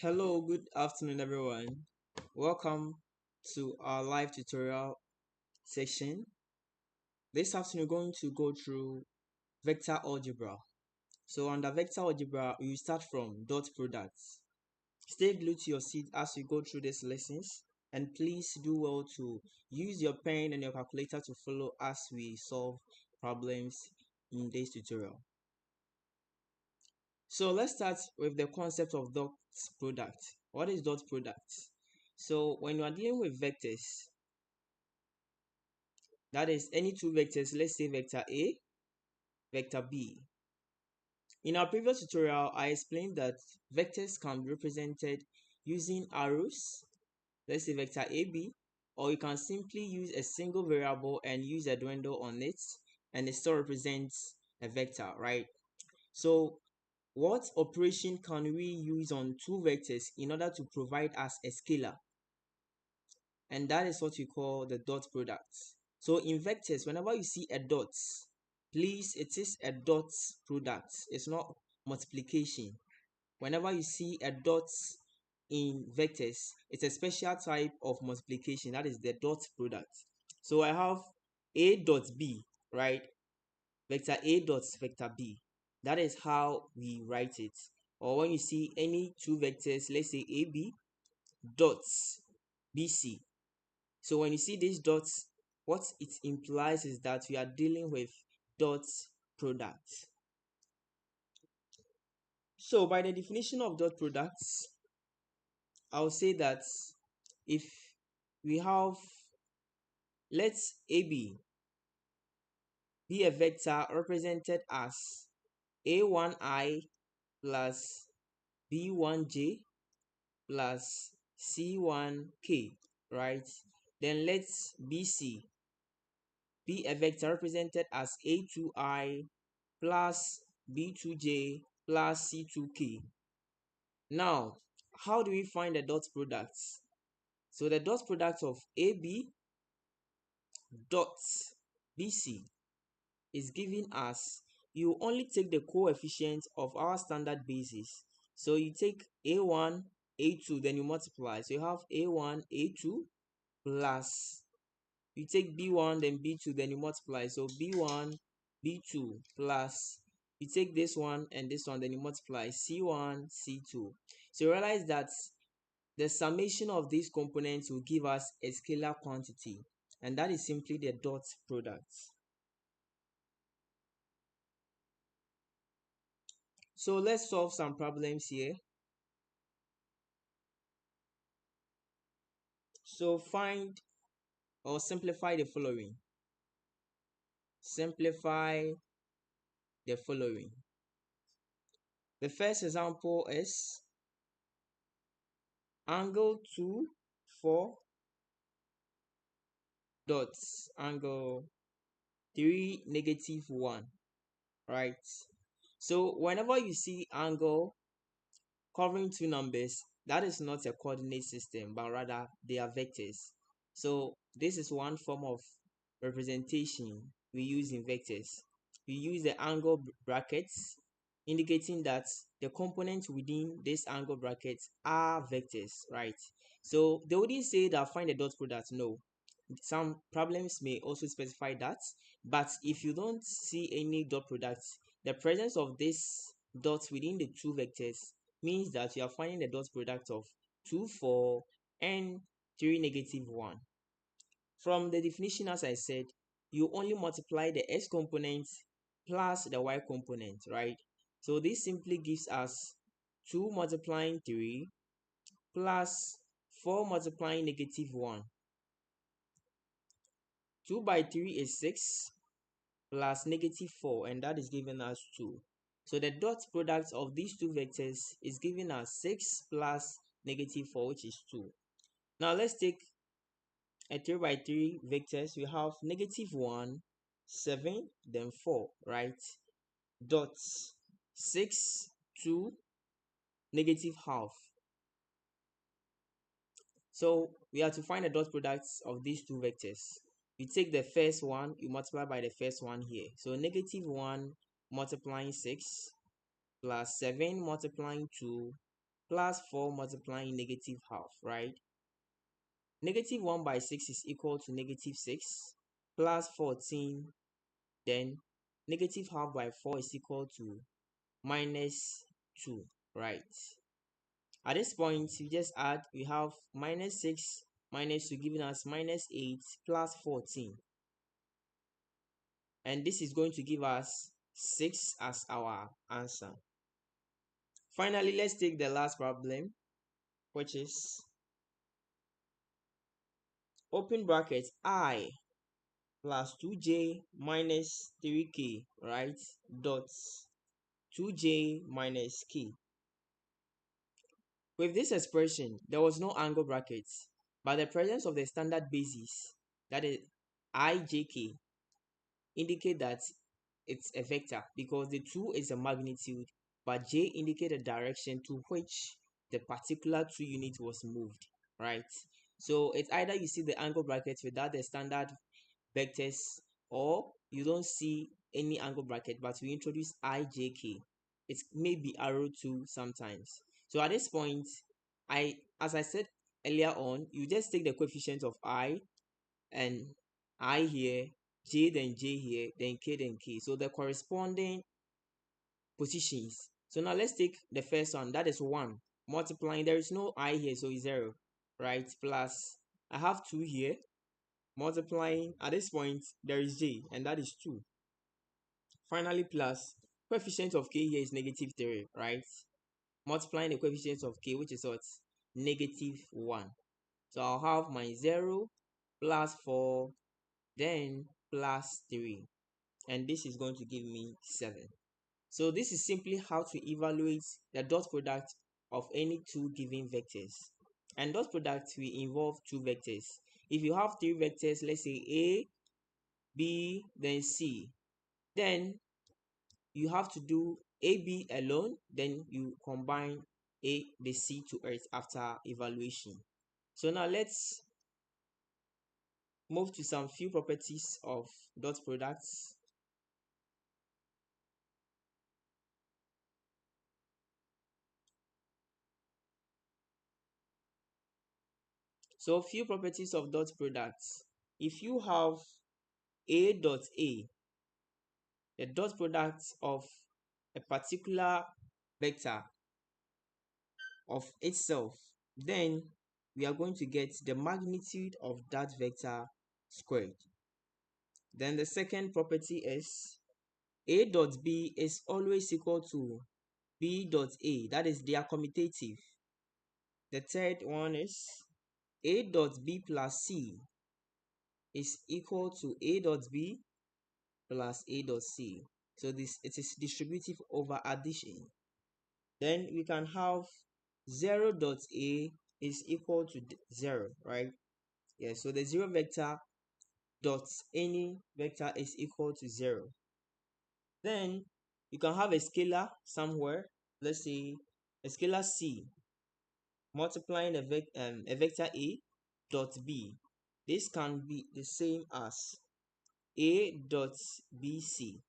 Hello, good afternoon, everyone. Welcome to our live tutorial session. This afternoon, we're going to go through vector algebra. So, under vector algebra, we start from dot products. Stay glued to your seat as we go through these lessons, and please do well to use your pen and your calculator to follow as we solve problems in this tutorial. So let's start with the concept of dot product. What is dot product? So when you are dealing with vectors, that is any two vectors, let's say vector A, vector B. In our previous tutorial, I explained that vectors can be represented using arrows, let's say vector AB, or you can simply use a single variable and use a dwindle on it, and it still represents a vector, right? So what operation can we use on two vectors in order to provide us a scalar? And that is what we call the dot product. So in vectors, whenever you see a dot, please, it is a dot product. It's not multiplication. Whenever you see a dot in vectors, it's a special type of multiplication. That is the dot product. So I have A dot B, right? Vector A dot vector B. That is how we write it. Or when you see any two vectors, let's say AB dots BC. So when you see these dots, what it implies is that we are dealing with dot product. So by the definition of dot products, I'll say that if we have, let's AB be a vector represented as A1I plus B1J plus C1K, right? Then let's BC be a vector represented as A2I plus B2J plus C2K. Now, how do we find the dot products? So the dot product of AB dot BC is given as, you only take the coefficients of our standard basis. So you take A1, A2, then you multiply. So you have A1, A2 plus, you take B1, then B2, then you multiply. So B1, B2 plus, you take this one and this one, then you multiply C1, C2. So you realize that the summation of these components will give us a scalar quantity, and that is simply the dot product. So let's solve some problems here. So find or simplify the following. Simplify the following. The first example is angle 2, 4 dots angle 3, -1, right? So whenever you see angle covering two numbers, that is not a coordinate system, but rather they are vectors. So this is one form of representation we use in vectors. We use the angle brackets, indicating that the components within this angle brackets are vectors, right? So they wouldn't say that find the dot product. No, some problems may also specify that, but if you don't see any dot products, the presence of this dots within the two vectors means that you are finding the dot product of 2, 4 and 3, -1. From the definition, as I said, you only multiply the x component plus the y component, right? So this simply gives us 2 multiplying 3 plus 4 multiplying -1. 2 by 3 is 6 plus -4, and that is giving us 2. So the dot product of these two vectors is giving us 6 plus -4, which is 2. Now let's take a 3 by 3 vectors. We have -1, 7, then 4, right? Dots 6, 2, -12. So we have to find the dot products of these two vectors. You take the first one, you multiply by the first one here. So -1 multiplying 6 plus 7 multiplying 2 plus 4 multiplying negative half, right? Negative 1 by 6 is equal to negative 6 plus 14. Then negative half by 4 is equal to minus 2, right? At this point, we just add, we have minus 6 minus 2 giving us minus 8 plus 14. And this is going to give us 6 as our answer. Finally, let's take the last problem, which is open bracket I plus 2j minus 3k, right? Dot 2j minus k. With this expression, there was no angle brackets, but the presence of the standard basis, that is ijk, indicate that it's a vector because the 2 is a magnitude, but j indicate the direction to which the particular 2 unit was moved, right? So it's either you see the angle brackets without the standard vectors, or you don't see any angle bracket, but we introduce ijk. It may be arrow 2 sometimes. So at this point, as I said earlier on, you just take the coefficient of I, and I here, j then j here, then k then k. So the corresponding positions. So now let's take the first one, that is 1 multiplying, there is no I here, so it's 0, right? Plus I have 2 here multiplying, at this point there is j, and that is 2. Finally, plus coefficient of k here is negative 3, right? Multiplying the coefficient of k, which is what? Negative 1. So I'll have my 0 plus 4, then plus 3. And this is going to give me 7. So this is simply how to evaluate the dot product of any two given vectors. And dot product will involve two vectors. If you have three vectors, let's say A, B, then C, then you have to do AB alone, then you combine the C to Earth after evaluation. So now let's move to some few properties of dot products. So few properties of dot products. If you have A dot A, the dot product of a particular vector of itself, then we are going to get the magnitude of that vector squared. Then the second property is A dot B is always equal to B dot A, that is, they are commutative. The third one is A dot B plus C is equal to A dot B plus A dot C. So this, it is distributive over addition. Then we can have 0 dot A is equal to 0, right? Yeah, so the 0 vector dot any vector is equal to 0. Then you can have a scalar somewhere, let's say a scalar C multiplying a vector A dot B. This can be the same as A dot BC.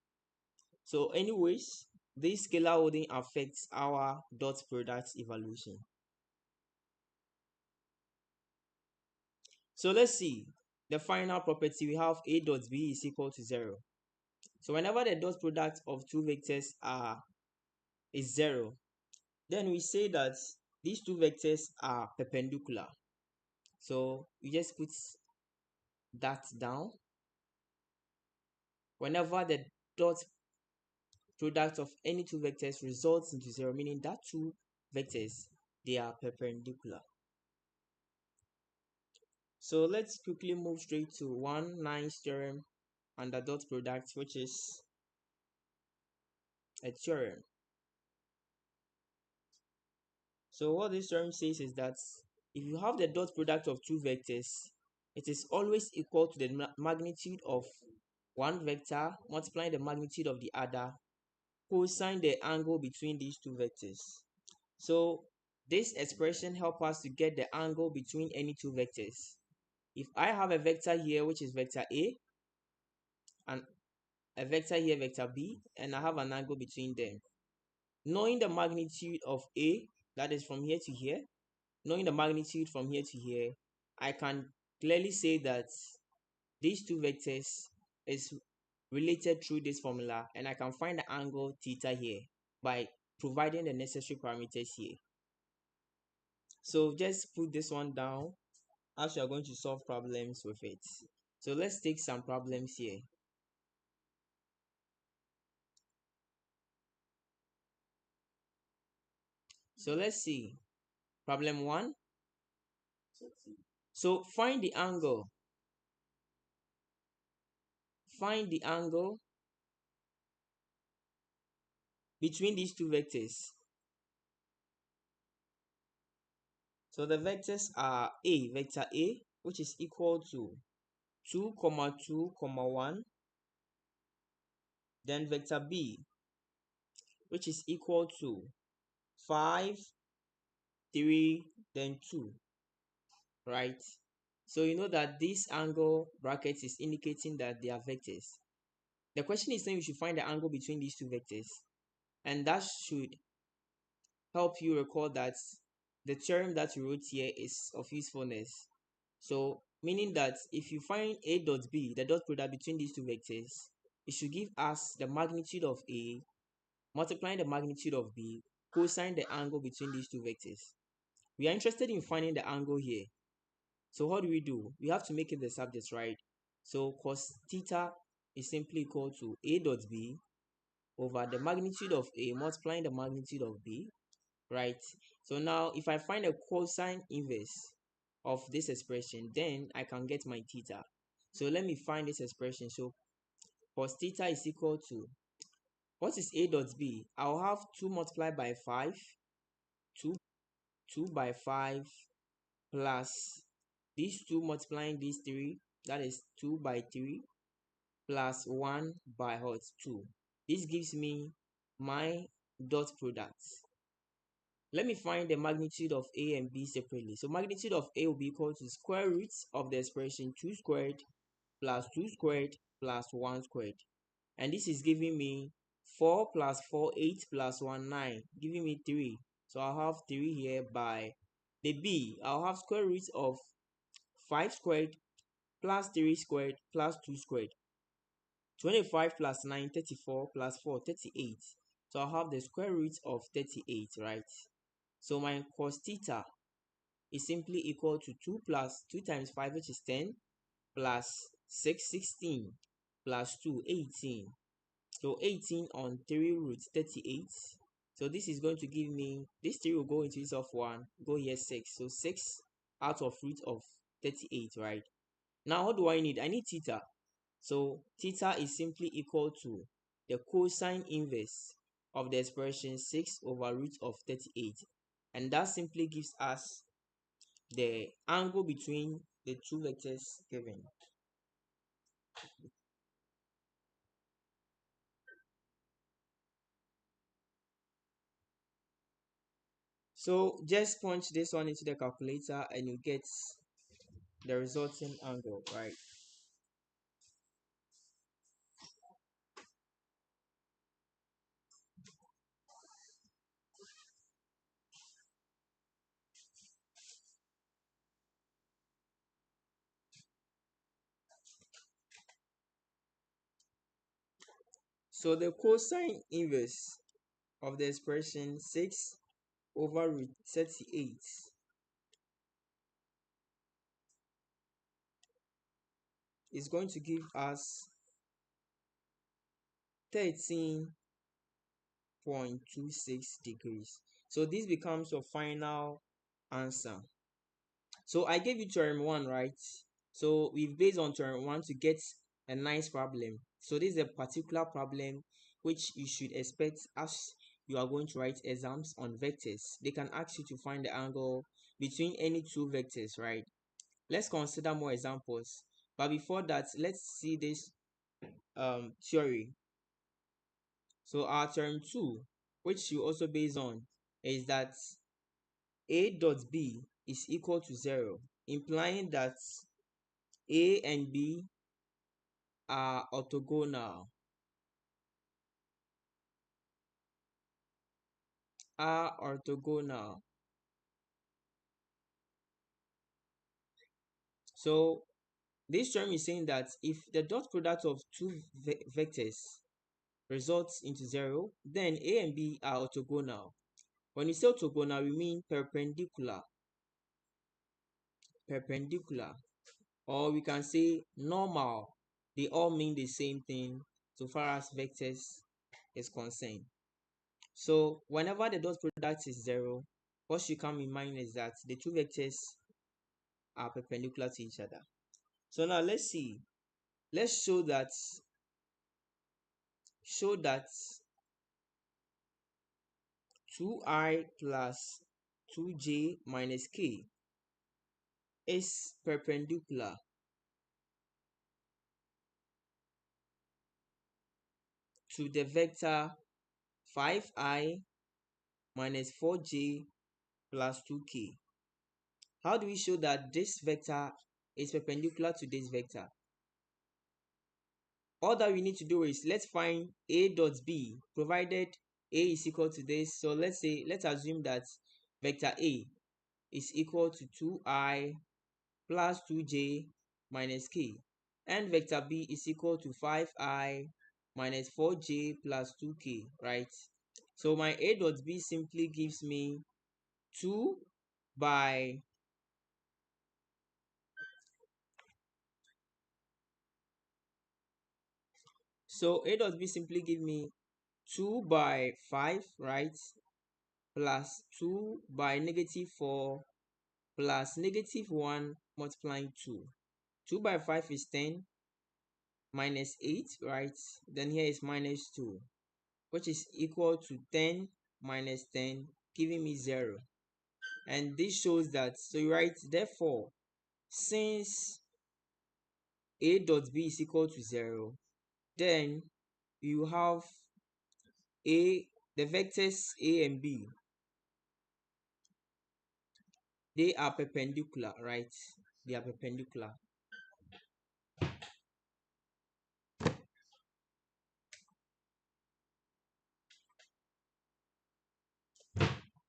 So anyways, this scalar holding affects our dot product evaluation. So let's see the final property. We have A dot B is equal to 0. So whenever the dot product of two vectors is 0, then we say that these two vectors are perpendicular. So you just put that down. Whenever the dot product of any two vectors results into 0, meaning that two vectors, they are perpendicular. So let's quickly move straight to 1/9 theorem under dot product, which is a theorem. So what this theorem says is that if you have the dot product of two vectors, it is always equal to the magnitude of one vector multiplying the magnitude of the other, cosine the angle between these two vectors. So this expression helps us to get the angle between any two vectors. If I have a vector here, which is vector A, and a vector here, vector B, and I have an angle between them, knowing the magnitude of A that is from here to here, knowing the magnitude from here to here, I can clearly say that these two vectors is related through this formula, and I can find the angle theta here by providing the necessary parameters here. So just put this one down as you are going to solve problems with it. So let's take some problems here. So let's see. Problem 1. So find the angle. Find the angle between these two vectors. So the vectors are vector A, which is equal to 2, 2, 1. Then vector B, which is equal to 5, 3, then 2, right? So you know that this angle bracket is indicating that they are vectors. The question is saying we should find the angle between these two vectors, and that should help you recall that the theorem that you wrote here is of usefulness. So meaning that if you find A dot B, the dot product between these two vectors, it should give us the magnitude of A multiplying the magnitude of B cosine the angle between these two vectors. We are interested in finding the angle here. So what do? We have to make it the subject, right? So cos theta is simply equal to A dot B over the magnitude of A multiplying the magnitude of B, right? So now if I find a cosine inverse of this expression, then I can get my theta. So let me find this expression. So cos theta is equal to, what is A dot B? I'll have 2 multiplied by 5, 2, 2 by 5 plus these 2 multiplying these 3, that is 2 by 3 plus 1 by 2. This gives me my dot product. Let me find the magnitude of A and B separately. So magnitude of A will be equal to square root of the expression 2 squared plus 2 squared plus 1 squared. And this is giving me 4 plus 4, 8 plus 1, 9, giving me 3. So I'll have 3 here by the B. I'll have square root of 5 squared plus 3 squared plus 2 squared. 25 plus 9, 34 plus 4, 38. So I'll have the square root of 38, right? So my cos theta is simply equal to 2 plus 2 times 5, which is 10, plus 6, 16, plus 2, 18. So 18 on 3 root 38. So this is going to give me, this 3 will go into this of 1, go here 6. So 6 out of root of 38, right? Now what do I need? I need theta. So theta is simply equal to the cosine inverse of the expression 6 over root of 38. And that simply gives us the angle between the two vectors given. So just punch this one into the calculator and you get the resulting angle, right? So the cosine inverse of the expression 6 over root 38 is going to give us 13.26 degrees. So this becomes your final answer. So I gave you theorem 1, right? So we've based on theorem 1 to get a nice problem. So this is a particular problem which you should expect as you are going to write exams on vectors. They can ask you to find the angle between any two vectors, right? Let's consider more examples. But before that, let's see this theory. So our theorem 2, which you also based on, is that A dot B is equal to 0, implying that A and B are orthogonal. are orthogonal. So this term is saying that if the dot product of two vectors results into 0, then A and B are orthogonal. When we say orthogonal, we mean perpendicular. Perpendicular. Or we can say normal. They all mean the same thing so far as vectors is concerned. So whenever the dot product is 0, what should come in mind is that the two vectors are perpendicular to each other. So now let's see. Let's show that 2i plus 2j minus k is perpendicular to the vector 5i minus 4j plus 2k. How do we show that this vector is perpendicular to this vector? All that we need to do is let's find a dot b, provided a is equal to this. So let's assume that vector a is equal to 2i plus 2j minus k, and vector b is equal to 5i minus 4j plus 2k, right? So my a dot b simply gives me 2 by a dot b simply give me 2 by 5, right, plus 2 by negative 4 plus negative 1 multiplying 2. 2 by 5 is 10 minus 8, right? Then here is minus 2, which is equal to 10 minus 10, giving me 0. And this shows that, so you write, therefore, since a dot b is equal to 0, then you have the vectors a and b, they are perpendicular, right? They are perpendicular.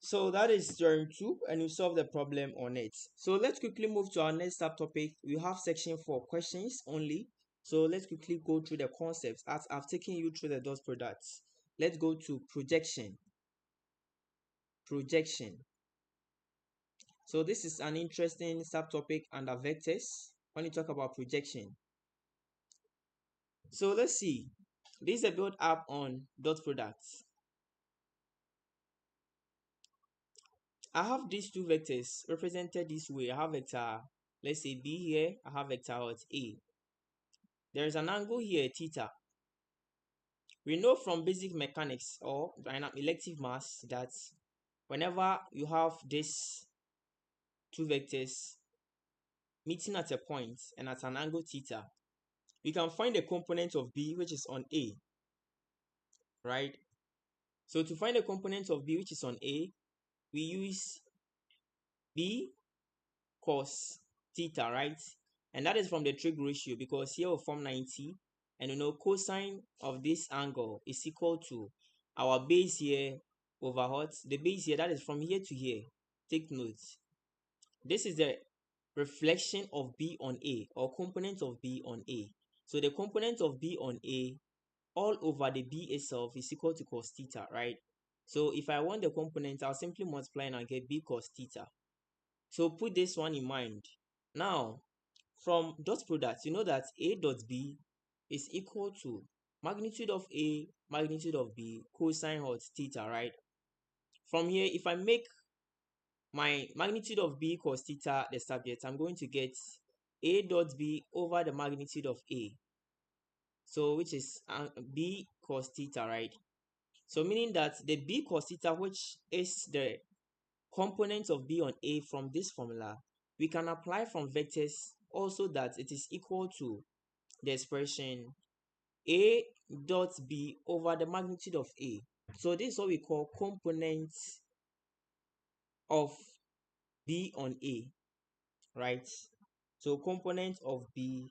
So that is theorem 2, and you solve the problem on it. So let's quickly move to our next subtopic. We have section 4 questions only. So let's quickly go through the concepts as I've taken you through the dot products. Let's go to projection. Projection. So this is an interesting subtopic under vectors when you talk about projection. So let's see. This is a build up on dot products. I have these two vectors represented this way. I have vector, let's say b here. I have vector a. There is an angle here, theta. We know from basic mechanics or elective maths that whenever you have these two vectors meeting at a point and at an angle theta, we can find the component of b which is on a, right? So to find the component of b which is on a, we use b cos theta, right? And that is from the trig ratio, because here we form 90, and you know cosine of this angle is equal to our base here over what? The base here, that is from here to here. Take note. This is the reflection of b on a, or component of b on a. So the component of b on a all over the b itself is equal to cos theta, right? So if I want the component, I'll simply multiply and I'll get b cos theta. So put this one in mind. Now, from dot product, you know that a dot b is equal to magnitude of a, magnitude of b, cosine of theta, right? From here, if I make my magnitude of b cos theta the subject, I'm going to get a dot b over the magnitude of a. So which is b cos theta, right? So meaning that the b cos theta, which is the component of b on a from this formula, we can apply from vectors also that it is equal to the expression a dot b over the magnitude of a. So this is what we call components of b on a, right? So component of b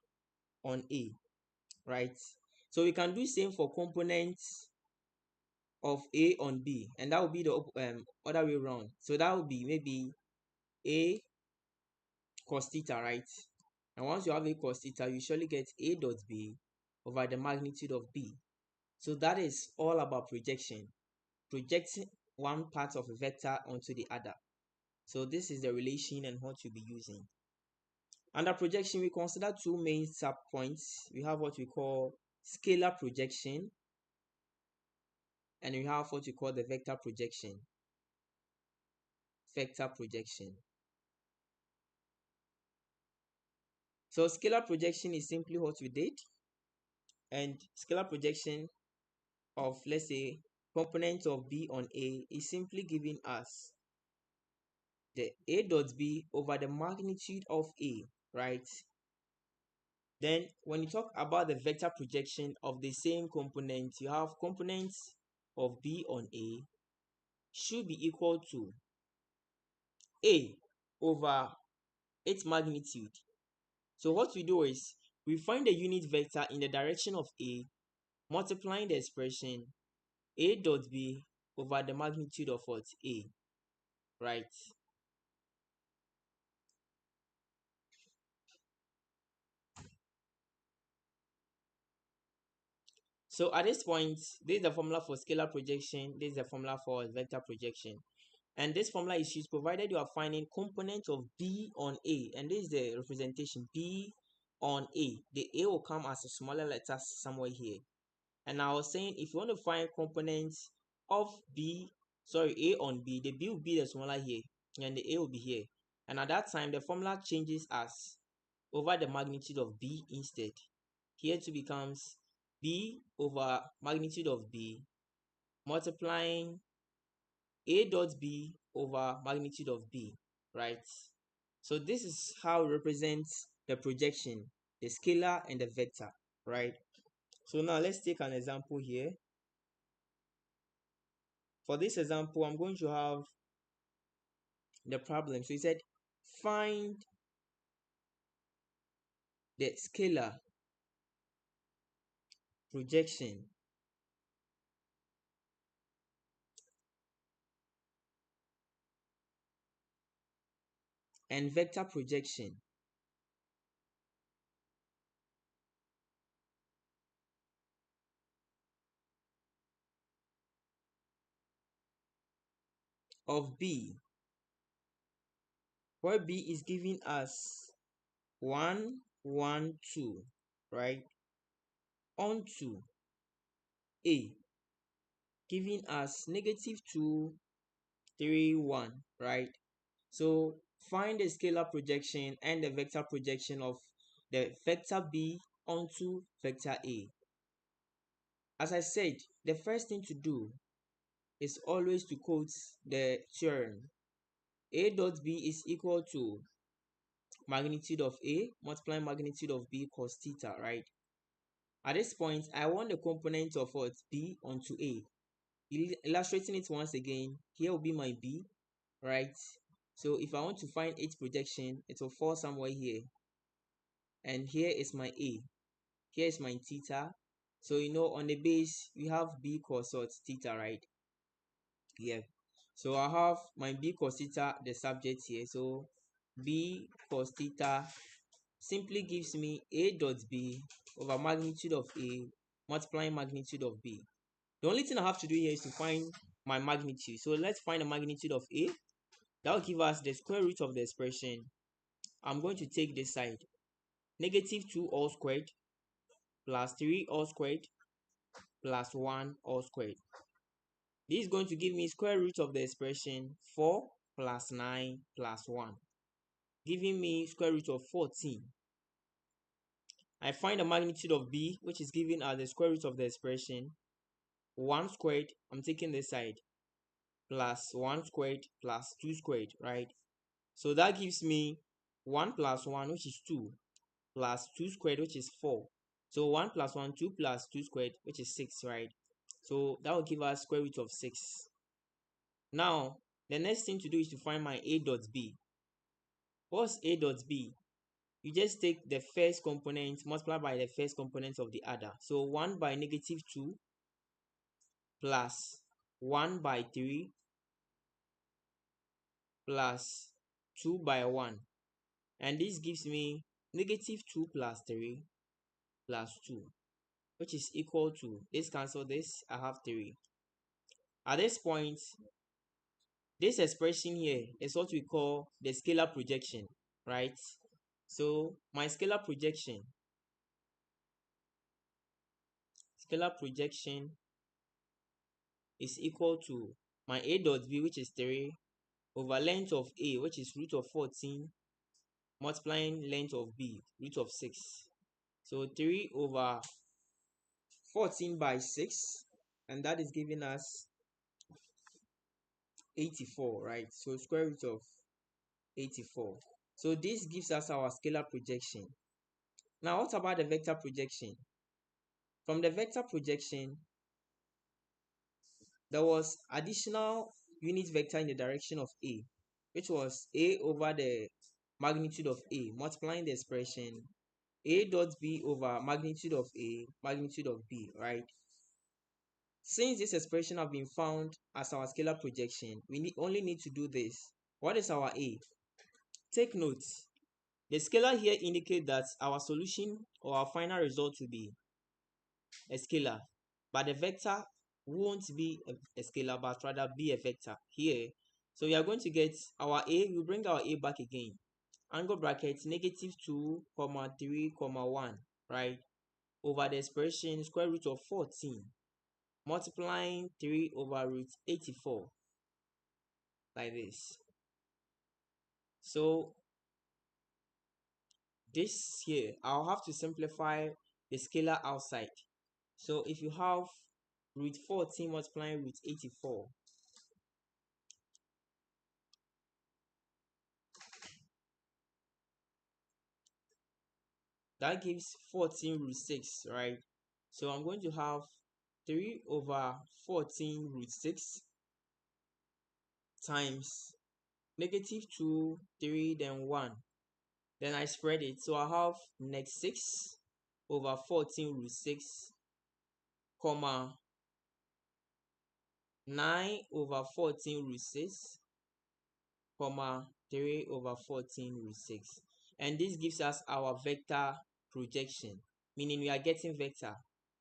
on a, right? So we can do same for components of A on B, and that will be the other way around. So that would be maybe A cos theta, right? And once you have A cos theta, you surely get A dot B over the magnitude of B. So that is all about projection, projecting one part of a vector onto the other. So this is the relation and what you'll be using. Under projection, we consider two main subpoints. We have what we call scalar projection, and we have what we call the vector projection. Vector projection. So scalar projection is simply what we did, and scalar projection of, let's say, component of B on A is simply giving us the A dot B over the magnitude of A, right? Then when you talk about the vector projection of the same component, you have components of B on A should be equal to A over its magnitude. So what we do is we find the unit vector in the direction of A, multiplying the expression A dot B over the magnitude of what? A, right? So at this point, this is the formula for scalar projection, this is the formula for vector projection. And this formula is used provided you are finding component of B on A, and this is the representation B on A. The A will come as a smaller letter somewhere here. And I was saying if you want to find components of A on B, the B will be the smaller here and the A will be here. And at that time, the formula changes as over the magnitude of B instead. Here to becomes B over magnitude of B multiplying A dot B over magnitude of B, right? So this is how it represents the projection, the scalar and the vector, right? So now let's take an example here. For this example, I'm going to have the problem. So he said, find the scalar projection and vector projection of B, where B is giving us 1, 1, 2, right? Onto A, giving us -2, 3, 1, right? So find the scalar projection and the vector projection of the vector B onto vector A. As I said, the first thing to do is always to quote the theorem. A dot B is equal to magnitude of A multiplying magnitude of B cos theta, right? At this point, I want the component of what? B onto A. Illustrating it once again, here will be my B, right? So if I want to find its projection, it will fall somewhere here. And here is my A. Here is my theta. So on the base, we have B cos theta, right? Yeah. So I have my B cos theta, the subject here. So B cos theta simply gives me A dot B over magnitude of A multiplying magnitude of B. The only thing I have to do here is to find my magnitude. So let's find the magnitude of A. That will give us the square root of the expression. I'm going to take this side. -2 all squared plus 3 all squared plus 1 all squared. This is going to give me square root of the expression 4 plus 9 plus 1, giving me square root of 14. I find the magnitude of B, which is given as the square root of the expression 1 squared, I'm taking this side, plus 1 squared plus 2 squared, right? So that gives me 1 plus 1, which is 2, plus 2 squared, which is 4. So 1 plus 1, 2 plus 2 squared, which is 6, right? So that will give us square root of 6. Now, the next thing to do is to find my A dot B. What's A dot B? You just take the first component, multiply by the first component of the other. So 1 by -2 plus 1 by 3 plus 2 by 1. And this gives me negative 2 plus 3 plus 2, which is equal to, this cancel this, I have 3. At this point, this expression here is what we call the scalar projection, right? So my scalar projection is equal to my a dot b, which is 3, over length of a, which is root of 14, multiplying length of b, root of 6. So 3 over 14 by 6, and that is giving us 84, right? So square root of 84. So this gives us our scalar projection. Now what about the vector projection? From the vector projection, there was additional unit vector in the direction of a, which was a over the magnitude of a, multiplying the expression a dot b over magnitude of a, magnitude of b, right? Since this expression have been found as our scalar projection, we only need to do this. What is our a? Take note, the scalar here indicates that our solution or our final result will be a scalar, but the vector won't be a scalar but rather be a vector here. So we are going to get our a, we bring our a back again, angle bracket negative 2 comma 3 comma 1, right, over the expression square root of 14 multiplying 3 over root 84, like this. So this here, I'll have to simplify the scalar outside. So if you have root 14 multiplying root 84, that gives 14 root 6, right? So I'm going to have 3 over 14 root 6 times negative 2, 3, then 1. Then I spread it. So I have next 6 over 14 root 6, comma 9 over 14 root 6, comma 3 over 14 root 6. And this gives us our vector projection, meaning we are getting vector.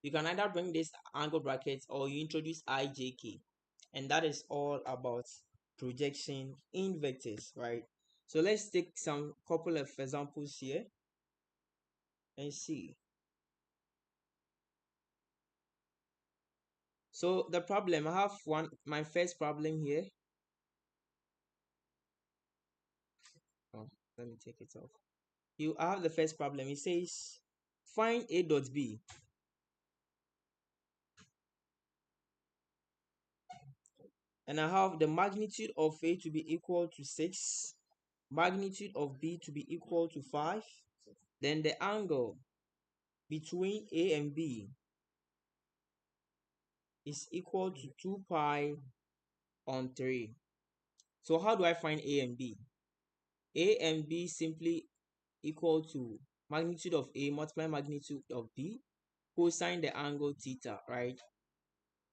You can either bring this angle brackets or you introduce ijk, and that is all about projection in vectors, right? So let's take some couple of examples here and see. So the problem, I have my first problem here. Oh, let me take it off. I have the first problem. It says find a dot b, and I have the magnitude of a to be equal to 6, magnitude of b to be equal to 5, then the angle between a and b is equal to 2 pi on 3. So how do I find a and b? A and b simply equal to magnitude of a multiply magnitude of b, cosine the angle theta, right?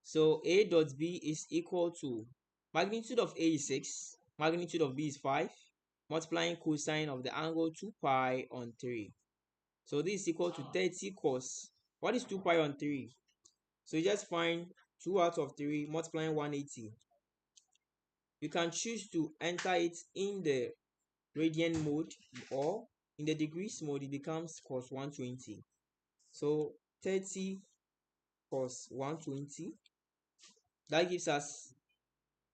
So a dot b is equal to magnitude of a is 6, magnitude of b is 5, multiplying cosine of the angle 2 pi on 3. So this is equal to 30 cos. What is 2 pi on 3? So you just find 2 out of 3 multiplying 180. You can choose to enter it in the radian mode, or in the degrees mode it becomes cos 120. So 30 cos 120, that gives us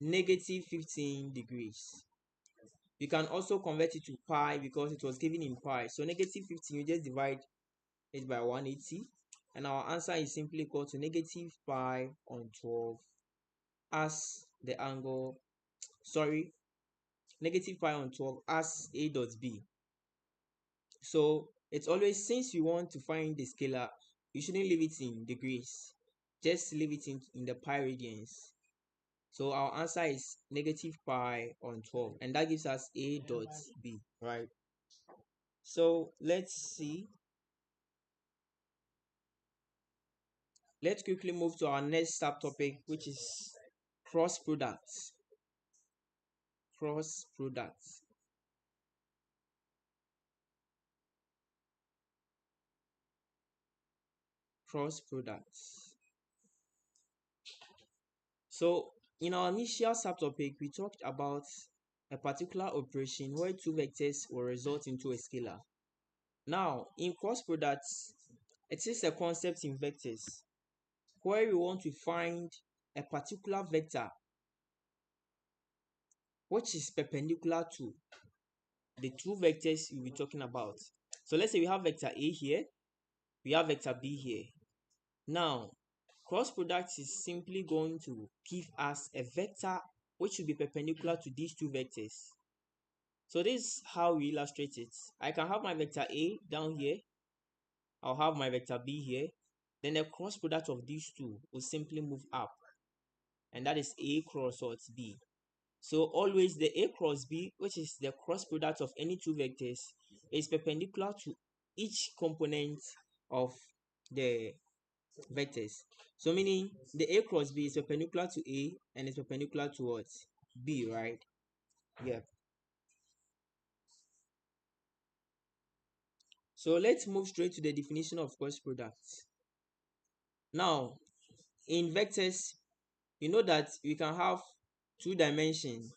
negative 15 degrees. You can also convert it to pi because it was given in pi. So negative 15, you just divide it by 180, and our answer is simply equal to negative pi on 12 as the angle, negative pi on 12 as a dot b. So it's always, since you want to find the scalar, you shouldn't leave it in degrees, just leave it in the pi radians. So our answer is negative pi on 12, and that gives us a dot b, right? So let's see. Let's quickly move to our next subtopic, which is cross products, cross products. Cross products. So in our initial subtopic, we talked about a particular operation where two vectors will result into a scalar. Now, in cross products, it is a concept in vectors where we want to find a particular vector which is perpendicular to the two vectors we'll be talking about. So let's say we have vector A here, we have vector B here. Now, cross product is simply going to give us a vector which will be perpendicular to these two vectors. So this is how we illustrate it. I can have my vector A down here. I'll have my vector B here. Then the cross product of these two will simply move up. And that is A cross B. So always the A cross B, which is the cross product of any two vectors, is perpendicular to each component of the vectors. So meaning the A cross B is perpendicular to A and is perpendicular towards B, right? Yeah. So let's move straight to the definition of cross products. Now, in vectors, you know that we can have two dimensions.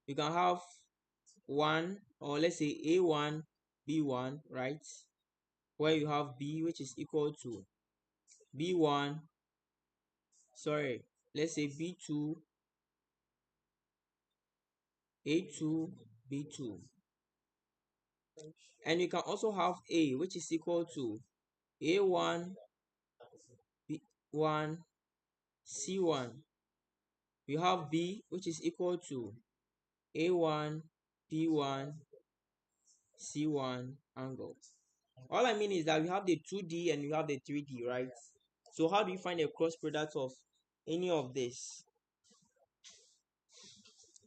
You can have one, or let's say A1, B1, right? Where you have B which is equal to B1, sorry, let's say B2, A2, B2. And you can also have A which is equal to A1, B1, C1. You have B which is equal to A1, B1, C1 angle. All I mean is that we have the 2D and we have the 3D, right? So how do you find a cross product of any of this?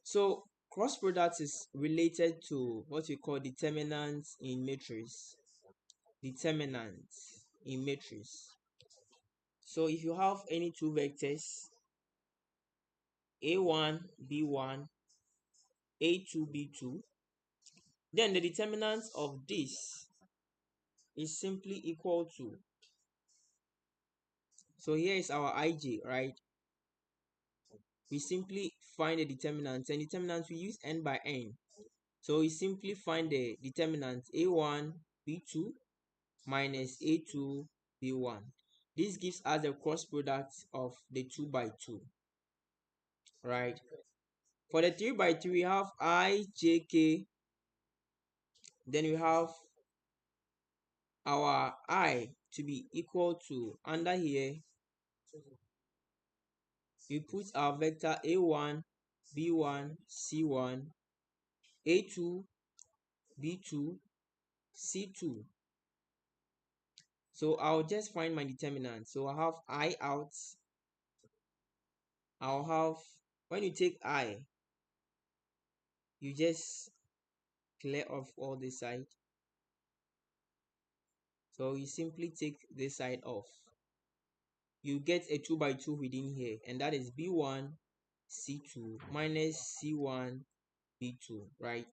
So cross product is related to what we call determinants in matrix. Determinants in matrix. So if you have any two vectors, A1, B1, A2, B2, then the determinant of this is simply equal to, so here is our ij, right? We simply find the determinants, and determinants we use n by n. So we simply find the determinant a1 b2 minus a2 b1. This gives us the cross product of the 2 by 2, right? For the 3 by 3 we have I, j, k. Then we have our I to be equal to, under here we put our vector a1, b1, c1, a2, b2, c2. So I'll just find my determinant. So I have I out. I'll have, when you take I, you just clear off all this side. So you simply take this side off. You get a 2 by 2 within here, and that is b1 c2 minus c1 b2, right?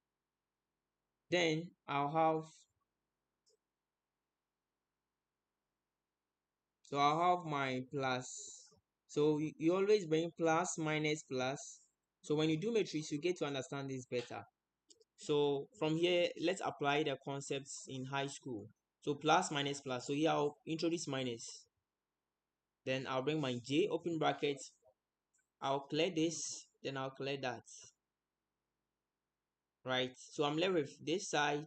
Then I'll have my plus. So you always bring plus minus plus. So when you do matrix, you get to understand this better. So from here, let's apply the concepts in high school. So plus minus plus. So here I'll introduce minus. Then I'll bring my j, open brackets. I'll clear this, then I'll clear that. Right? So I'm left with this side.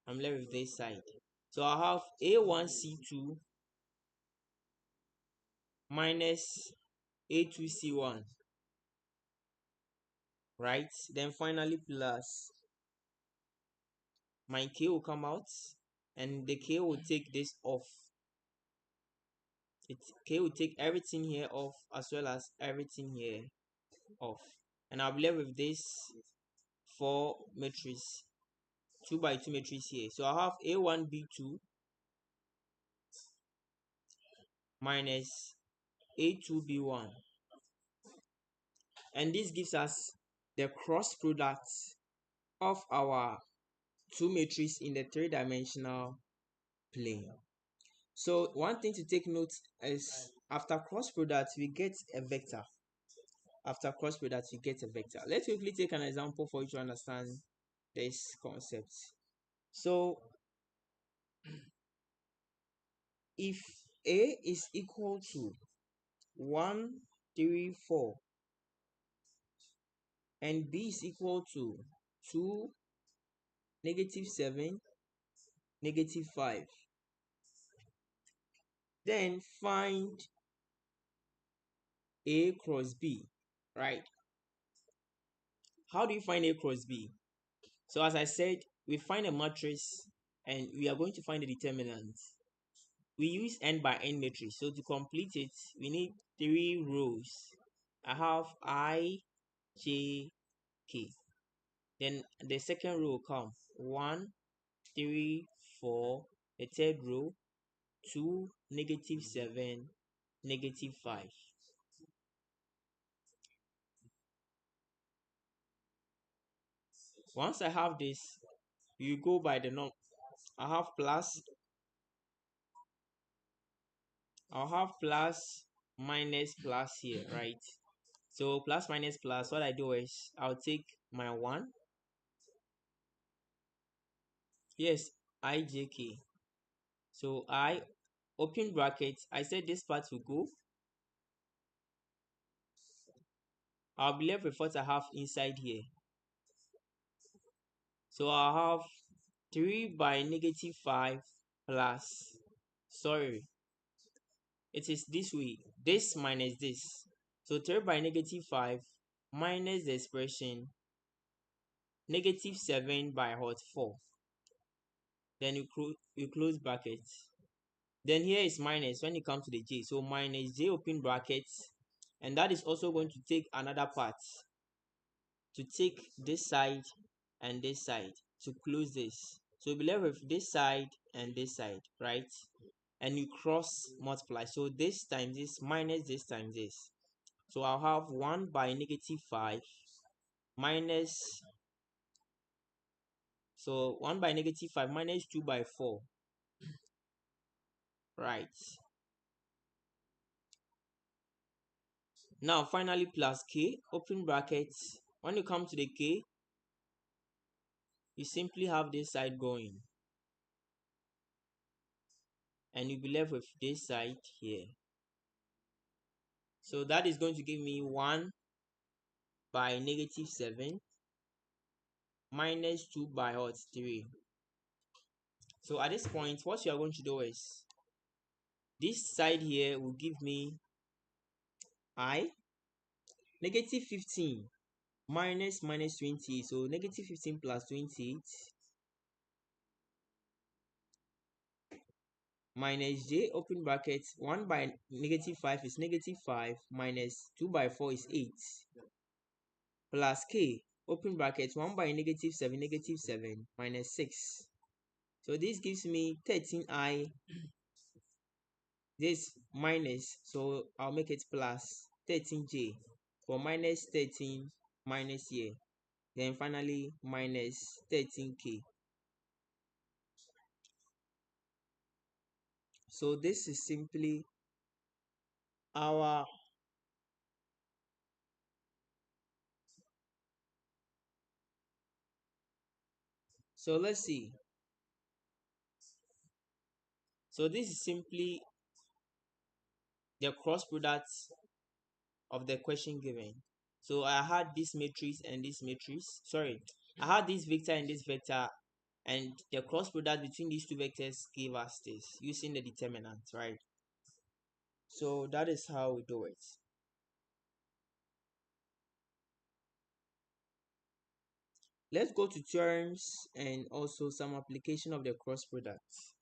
I'm left with this side. So I'll have a1c2 minus a2c1. Right? Then finally plus. My k will come out, and the k will take this off. K will take everything here off as well as everything here off. And I'll be left with this 4 matrix, 2 by 2 matrix here. So I'll have a1 b2 minus a2 b1. And this gives us the cross product of our two matrices in the three-dimensional plane. So one thing to take note is after cross product we get a vector. After cross product you get a vector. Let's quickly take an example for you to understand this concept. So if A is equal to 1, 3, 4 and B is equal to 2, -7, -5, then find A cross B, right? How do you find A cross B? So as I said, we find a matrix and we are going to find the determinant. We use n by n matrix. So to complete it, we need 3 rows. I have I, J, K. Then the second row will come 1, 3, 4. The third row 2, -7, -5. Once I have this, you go by the norm. I have plus, I'll have plus, minus, plus here, right? So plus, minus, plus, what I do is I'll take my 1. Yes, IJK. So I open brackets. I said this part will go. I'll be left with what I have inside here. So I'll have 3 by -5 plus, sorry, it is this way, this minus this. So 3 by -5 minus the expression -7 by 4. Then you close brackets. Then here is minus when you come to the j. So minus j open brackets. And that is also going to take another part. To take this side and this side to close this. So you'll be left with this side and this side, right? And you cross multiply. So this times this minus this times this. So I'll have 1 by -5 minus, so 1 by -5 minus 2 by 4, right? Now finally plus k, open brackets. When you come to the k, you simply have this side going. And you'll be left with this side here. So that is going to give me 1 by -7 minus 2 by 3. So at this point, what you are going to do is this side here will give me I -15 minus -20. So -15 plus 28 minus j open brackets. 1 by -5 is -5 minus 2 by 4 is 8 plus k open brackets. 1 by -7 -7 minus 6. So this gives me 13i. This minus, so I'll make it plus 13j for minus 13 minus here. Then finally minus 13k. So this is simply our so let's see. So this is simply the cross product of the question given. So I had this matrix and this matrix. Sorry, I had this vector and this vector, and the cross product between these two vectors gave us this using the determinant, right? So that is how we do it. Let's go to theorems and also some application of the cross product.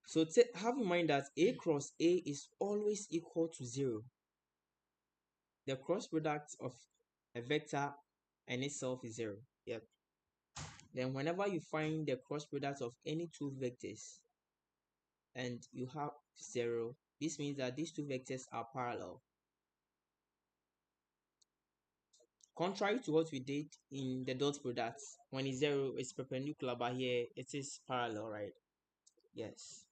So have in mind that A cross A is always equal to 0. The cross product of a vector and itself is 0. Yep. Then whenever you find the cross product of any two vectors, and you have 0, this means that these two vectors are parallel. Contrary to what we did in the dot product, when it's 0, it's perpendicular, but here it is parallel, right? Yes.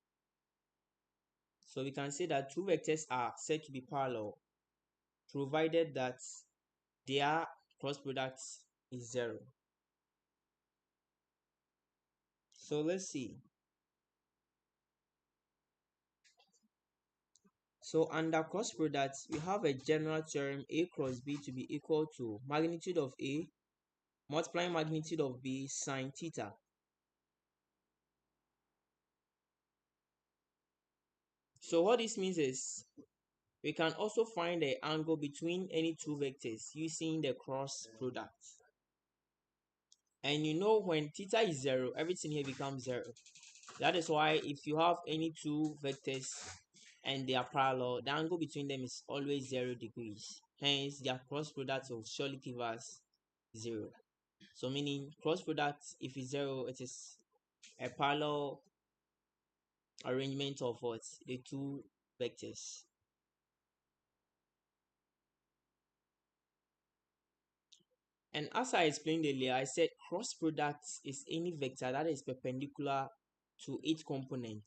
So we can say that two vectors are said to be parallel, provided that their cross product is 0. So let's see. So under cross products, we have a general theorem A cross B to be equal to magnitude of A multiplying magnitude of B sine theta. So what this means is we can also find the angle between any two vectors using the cross product. And you know when theta is 0, everything here becomes 0. That is why if you have any two vectors and they are parallel, the angle between them is always 0 degrees. Hence, their cross product will surely give us 0. So meaning cross product, if it's 0, it is a parallel arrangement of what? The two vectors. And as I explained earlier, I said cross product is any vector that is perpendicular to each component.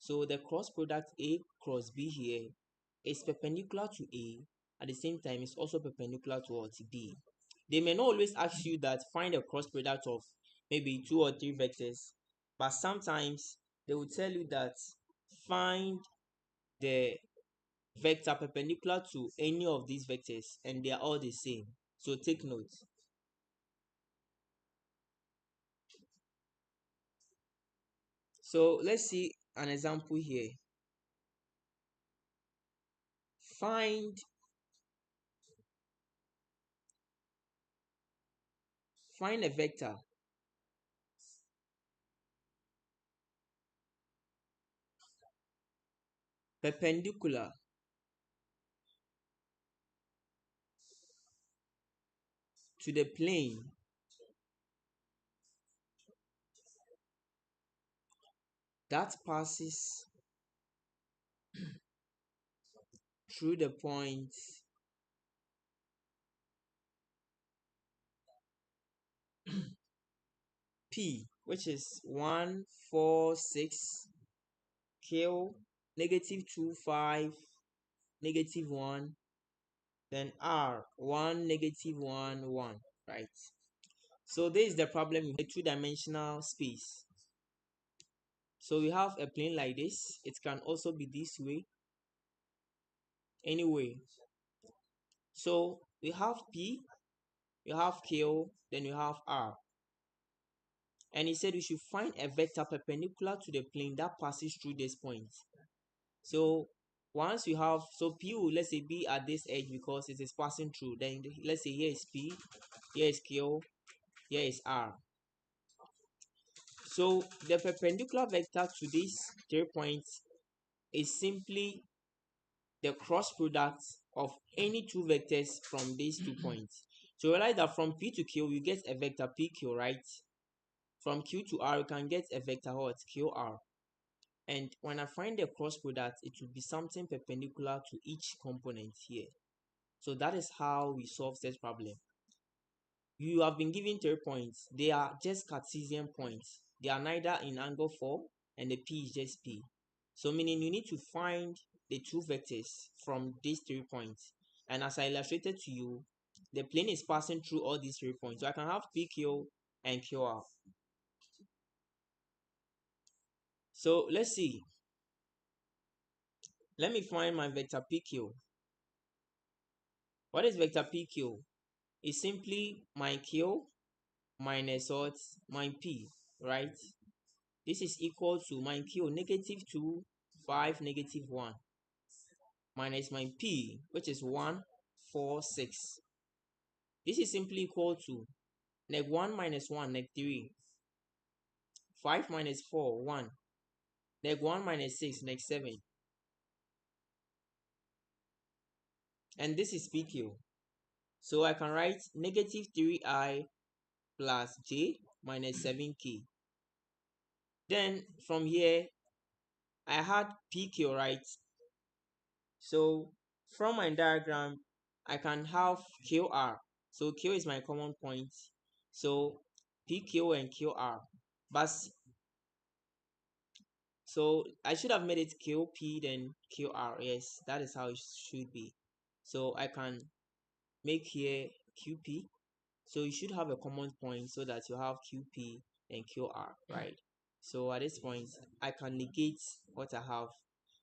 So the cross product A cross B here is perpendicular to A. At the same time, it's also perpendicular towards B. They may not always ask you that find a cross product of maybe 2 or 3 vectors, but sometimes they will tell you that find the vector perpendicular to any of these vectors and they are all the same. So take note. So let's see an example here. Find a vector perpendicular to the plane that passes through the point P, which is 1, 4, 6, Q, negative 2, 5, negative 1, then R, 1, negative 1, 1, right? So this is the problem with a two-dimensional space. So we have a plane like this. It can also be this way. Anyway, so we have P, we have Q, then we have R. And he said we should find a vector perpendicular to the plane that passes through this point. So once we have, so P will, let's say, be at this edge because it is passing through. Then let's say here is P, here is Q, here is R. So the perpendicular vector to these 3 points is simply the cross product of any two vectors from these 2 points. So realize that from P to Q, you get a vector PQ, right? From Q to R, you can get a vector what? QR. And when I find the cross product, it will be something perpendicular to each component here. So that is how we solve this problem. You have been given 3 points. They are just Cartesian points. They are neither in angle form and the P is just P. So meaning you need to find the two vectors from these 3 points. And as I illustrated to you, the plane is passing through all these 3 points. So I can have PQ and QR. So let's see. Let me find my vector PQ. What is vector PQ? It's simply my Q minus what? My P, right? This is equal to my Q negative 2, 5, negative 1 minus my P, which is 1, 4, 6. This is simply equal to neg 1 minus 1, neg 3. 5 minus 4, 1. Neg 1 minus 6, neg 7. And this is PQ. So I can write negative 3i plus j minus 7k. Then from here, I had PQ, right? So from my diagram, I can have QR. So Q is my common point. So PQ and QR. But so I should have made it QP then QR. Yes, that is how it should be. So I can make here QP. So you should have a common point so that you have QP and QR, right? So at this point, I can negate what I have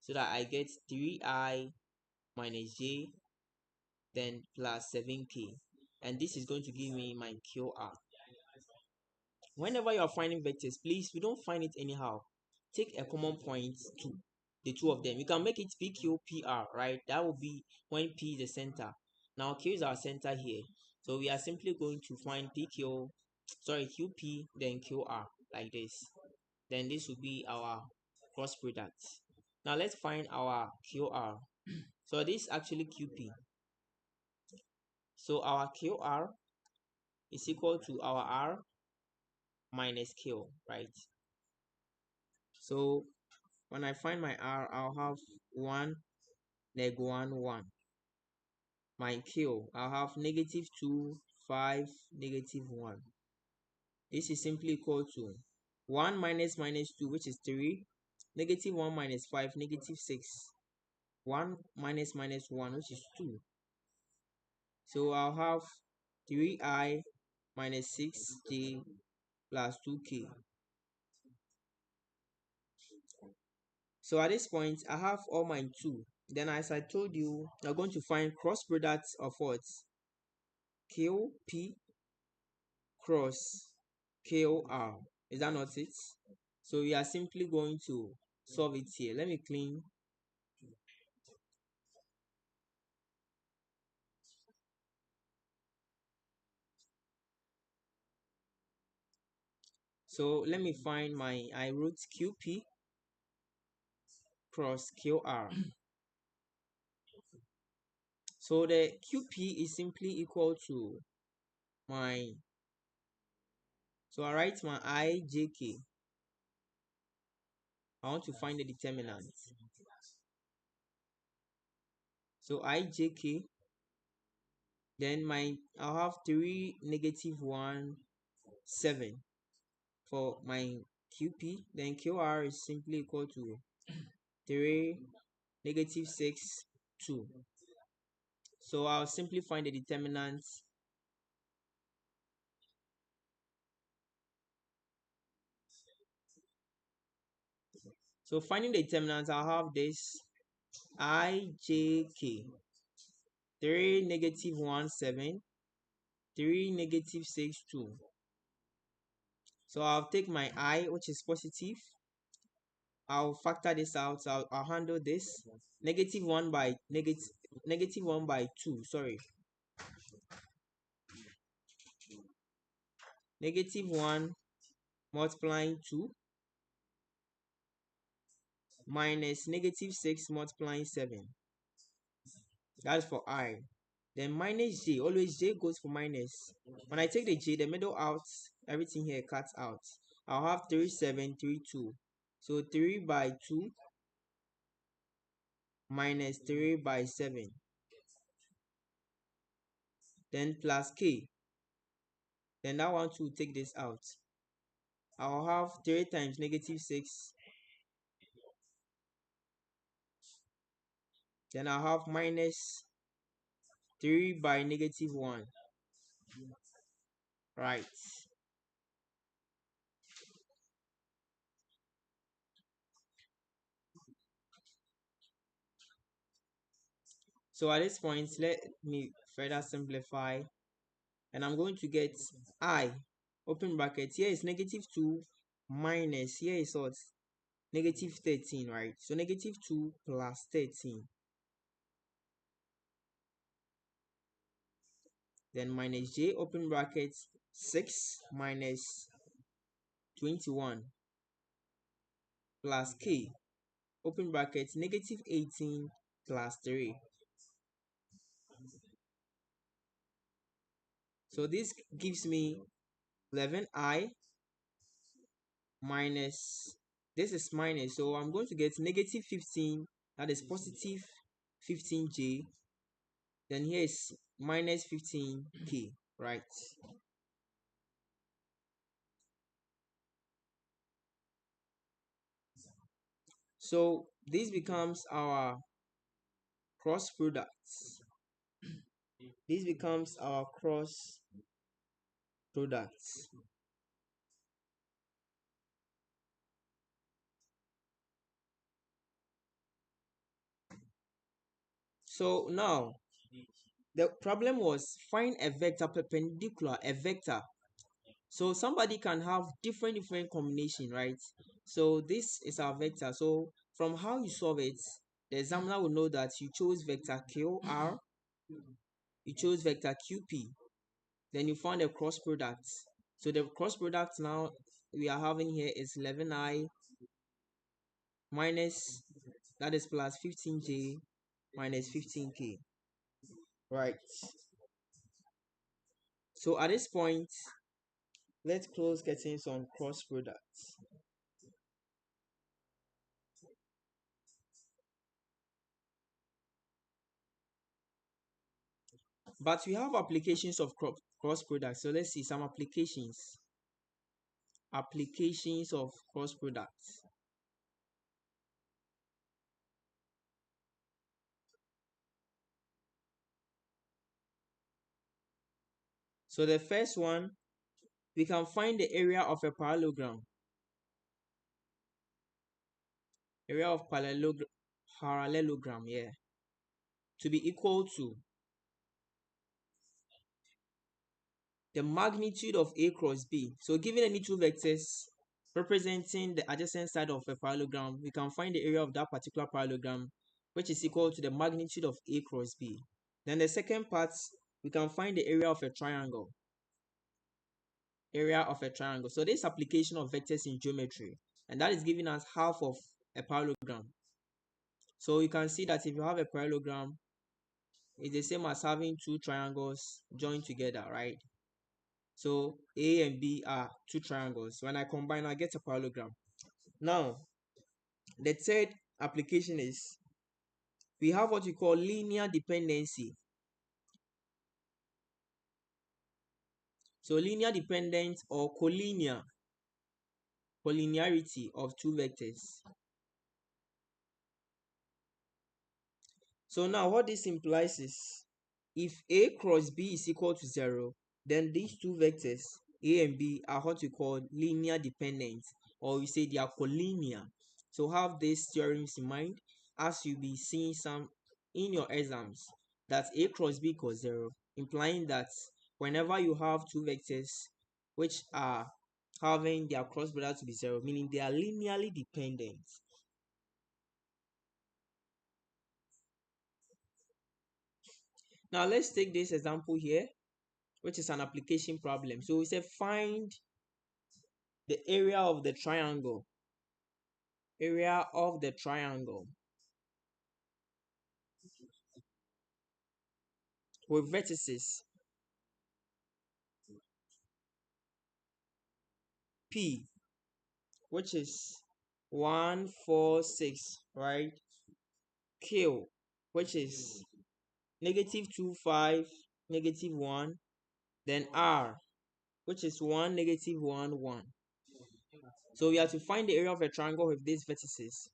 so that I get 3i minus j then plus 7k. And this is going to give me my QR. Whenever you are finding vectors, please, we don't find it anyhow. Take a common point to the two of them. You can make it PQPR, right? That will be when P is the center. Now Q is our center here. So we are simply going to find QP, then QR, like this. Then this will be our cross product. Now let's find our QR. So this is actually QP. So our QR is equal to our R minus Q, right? So when I find my R, I'll have 1, neg 1, 1. My Q, I'll have negative 2, 5, negative 1. This is simply equal to 1 minus minus 2, which is 3, negative 1 minus 5, negative 6. 1 minus minus 1, which is 2. So I'll have 3i minus 6j plus 2k. So at this point, I have all my 2. Then as I told you, you're going to find cross products of what? QP cross KOR. Is that not it? So we are simply going to solve it here. Let me clean. So let me find I wrote QP cross QR. So the QP is simply equal to my, so I write my IJK. I want to find the determinant. So IJK, then I'll have 3, negative 1, 7 for my QP. Then QR is simply equal to 3, negative 6, 2. So I'll simply find the determinants. So finding the determinants, I'll have this IJK 3, negative 1, 7, 3, negative 6, 2. So I'll take my I, which is positive. I'll factor this out. So I'll handle this. Negative 1 by negative 1 by 2. Sorry. Negative 1 multiplying 2 minus negative 6 multiplying 7. That's for I. Then minus j. Always j goes for minus. When I take the j, the middle out, everything here cuts out. I'll have 3, 7, 3, 2. So 3 by 2 minus 3 by 7. Then plus k. Then that one to take this out. I'll have 3 times negative 6. Then I'll have minus 3 by negative 1. Right. So at this point, let me further simplify. And I'm going to get I, open bracket. Here is negative 2 minus, here is what? Negative 13, right? So negative 2 plus 13. Then minus j, open bracket, 6 minus 21 plus k, open bracket, negative 18 plus 3. So this gives me 11i minus this is minus, so I'm going to get negative 15, that is positive 15j, then here is minus 15k, right? So this becomes our cross product. This becomes our cross product. So now the problem was find a vector perpendicular, a vector. So somebody can have different combination, right? So this is our vector. So from how you solve it, the examiner will know that you chose vector QR, you chose vector QP, then you found a cross product. So the cross product now we are having here is 11i minus, that is plus 15j minus 15k, right? So at this point, let's close getting some cross products. But we have applications of cross products. So let's see some applications. Applications of cross products. So the first one, we can find the area of a parallelogram. Area of parallelogram, yeah, to be equal to the magnitude of A cross B. So given any two vectors representing the adjacent side of a parallelogram, we can find the area of that particular parallelogram, which is equal to the magnitude of A cross B. Then the second part, we can find the area of a triangle. Area of a triangle. So this application of vectors in geometry, and that is giving us half of a parallelogram. So you can see that if you have a parallelogram, it's the same as having two triangles joined together, right? So A and B are two triangles. When I combine, I get a parallelogram. Now, the third application is we have what we call linear dependency. So linear dependence or collinearity of two vectors. So now what this implies is if A cross B is equal to 0, then these two vectors A and B are what we call linear dependent, or we say they are collinear. So have these theorems in mind as you be seeing some in your exams, that A cross B equals 0, implying that whenever you have two vectors which are having their cross product to be 0, meaning they are linearly dependent. Now let's take this example here, which is an application problem. So we say find the area of the triangle. Area of the triangle with vertices P, which is 1, 4, 6, right? Q, which is negative 2, 5, negative 1. Then R, which is 1, negative 1, 1. So we have to find the area of a triangle with these vertices.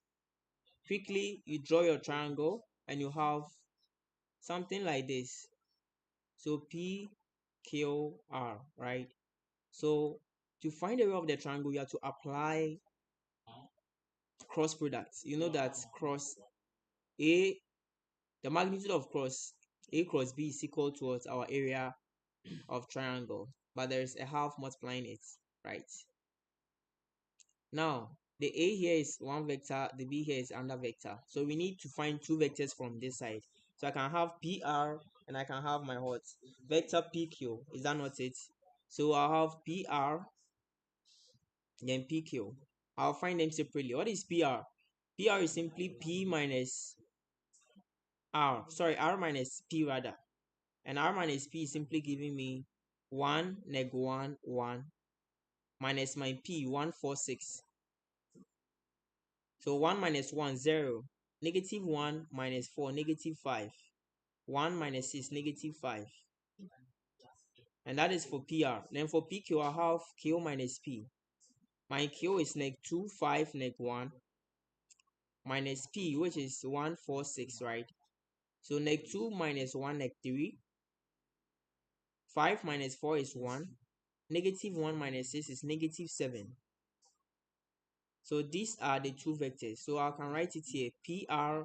Quickly, you draw your triangle and you have something like this. So P, Q, R, right? So to find the area of the triangle, you have to apply cross products. You know that cross A, the magnitude of cross A cross B is equal to our area of triangle, but there's a half multiplying it, right? Now, the A here is one vector, the B here is another vector. So we need to find two vectors from this side. So I can have PR and I can have my what? Vector PQ. Is that not it? So I'll have PR, then PQ. I'll find them separately. What is PR? PR is simply P minus R. Sorry, R minus P rather. And R minus P is simply giving me 1, neg 1, 1 minus my P, 1, 4, 6. So 1 minus 1, 0. Negative 1 minus 4, negative 5. 1 minus 6, negative 5. And that is for PR. Then for PQ, I have Q minus P. My Q is neg 2, 5, neg 1. Minus P, which is 1, 4, 6, right? So neg 2 minus 1, neg 3. 5 minus 4 is 1. Negative 1 minus 6 is negative 7. So these are the two vectors. So I can write it here. PR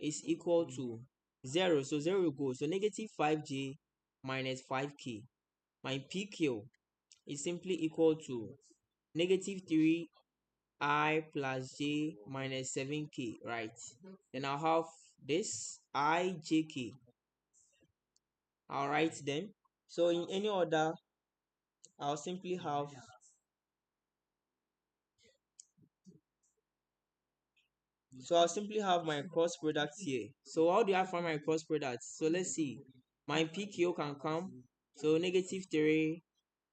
is equal to 0. So 0 will go. So negative 5j minus 5k. My PQ is simply equal to negative 3i plus j minus 7k, right? Then I'll have this ijk. I'll write them. So in any order, I'll simply have my cross product here. So how do I find my cross product? So let's see. My PQ can come. So negative 3,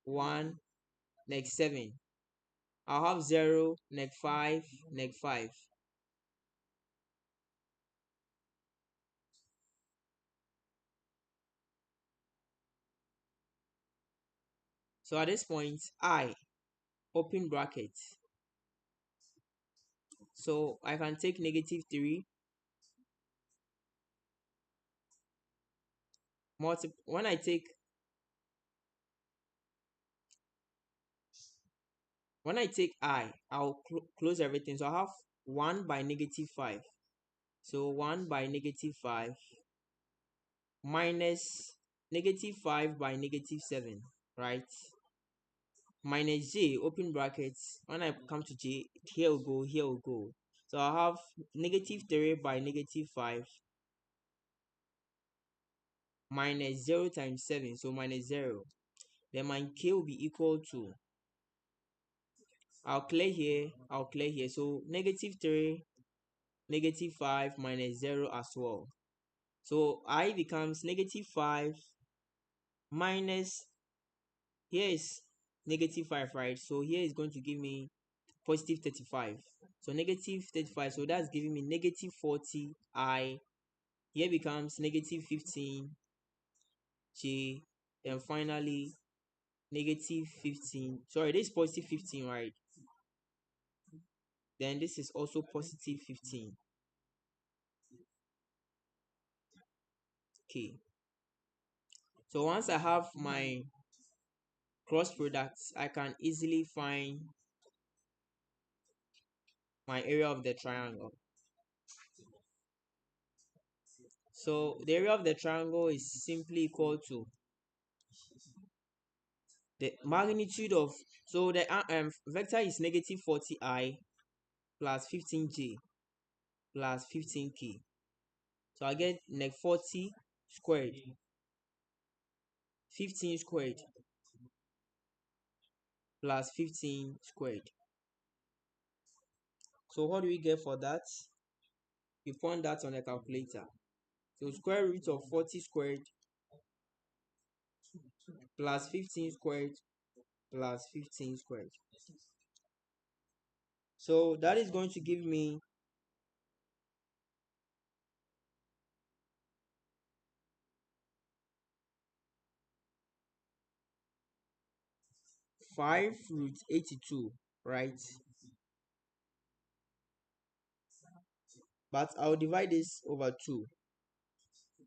1, neg 7. I'll have 0, neg 5, neg 5. So at this point, I open bracket. So I can take negative 3 when I take I'll close everything. So I have 1 by negative 5. So 1 by negative 5 minus negative 5 by negative 7, right? Minus j, open brackets. When I come to j, here will go, here will go. So I have negative 3 by negative 5 minus 0 times 7, so minus 0. Then my k will be equal to, I'll clear here. So negative 3, negative 5 minus 0 as well. So I becomes negative 5 minus, here is negative 5, right? So here is going to give me positive 35. So negative 35, so that's giving me negative 40i. Here becomes negative 15j. Then finally negative 15. Sorry, this is positive 15, right? Then this is also positive 15. Okay. So once I have my cross products, I can easily find my area of the triangle. So the area of the triangle is simply equal to the magnitude of, so the vector is negative 40i plus 15j plus 15k. So I get neg 40 squared, 15 squared plus 15 squared. So what do we get for that? You find that on a calculator. So square root of 40 squared plus 15 squared plus 15 squared. So that is going to give me 5 root 82, right? But I'll divide this over 2.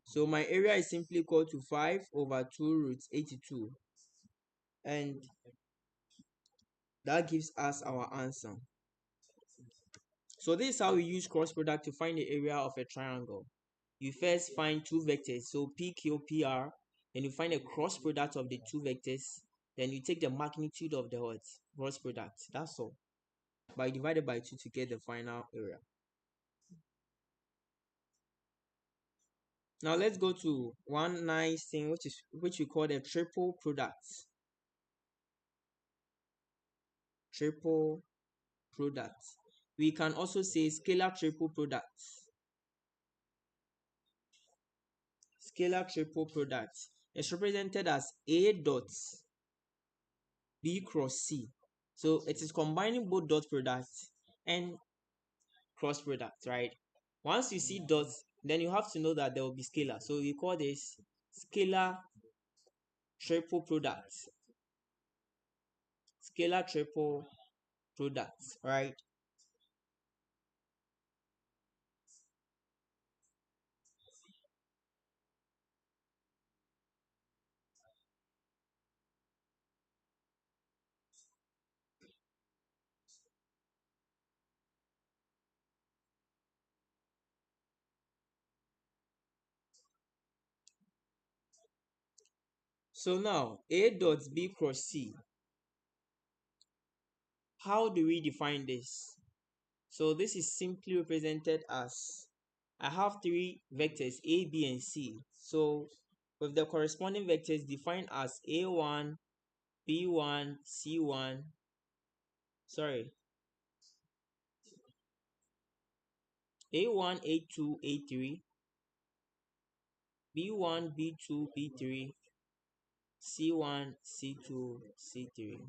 So my area is simply equal to 5 over 2 root 82. And that gives us our answer. So this is how we use cross product to find the area of a triangle. You first find two vectors, so PQ, PR, then you find a cross product of the two vectors, then you take the magnitude of the what? Cross product. That's all. By divided by 2 to get the final area. Now let's go to one nice thing which we call the triple product. Triple product. We can also say scalar triple product. Scalar triple product is represented as A dot B cross C. So it is combining both dot products, and cross product, right? Once you see dots, then you have to know that there will be scalar. So we call this scalar triple product. Scalar triple product, right? So now A dot B cross C. How do we define this? So this is simply represented as I have three vectors A, B, and C. So with the corresponding vectors defined as A1, B1, C1, sorry, A1, A2, A3, B1, B2, B3, C1, C2, C3.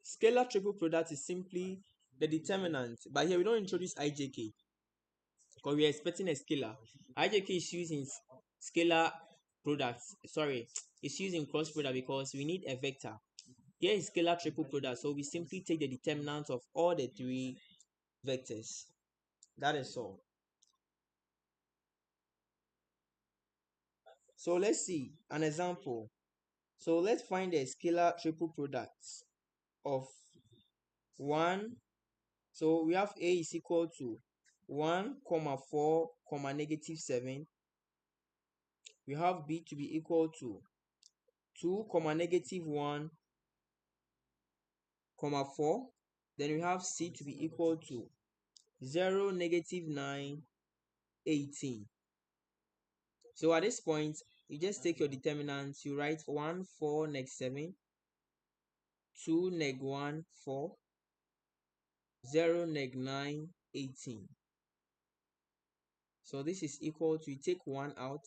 Scalar triple product is simply the determinant, but here we don't introduce IJK because we are expecting a scalar. IJK is used in scalar products. Sorry, it's used in cross product because we need a vector. Here is scalar triple product, so we simply take the determinant of all the three vectors. That is all. So let's see an example. So let's find the scalar triple product of 1. So we have A is equal to 1 comma 4 comma negative 7. We have B to be equal to 2 comma negative 1 comma 4. Then we have C to be equal to 0 negative 9 18. So at this point you just take your determinants, you write 1 4 neg 7, 2 neg 1 4, 0 neg 9 18. So this is equal to, you take 1 out,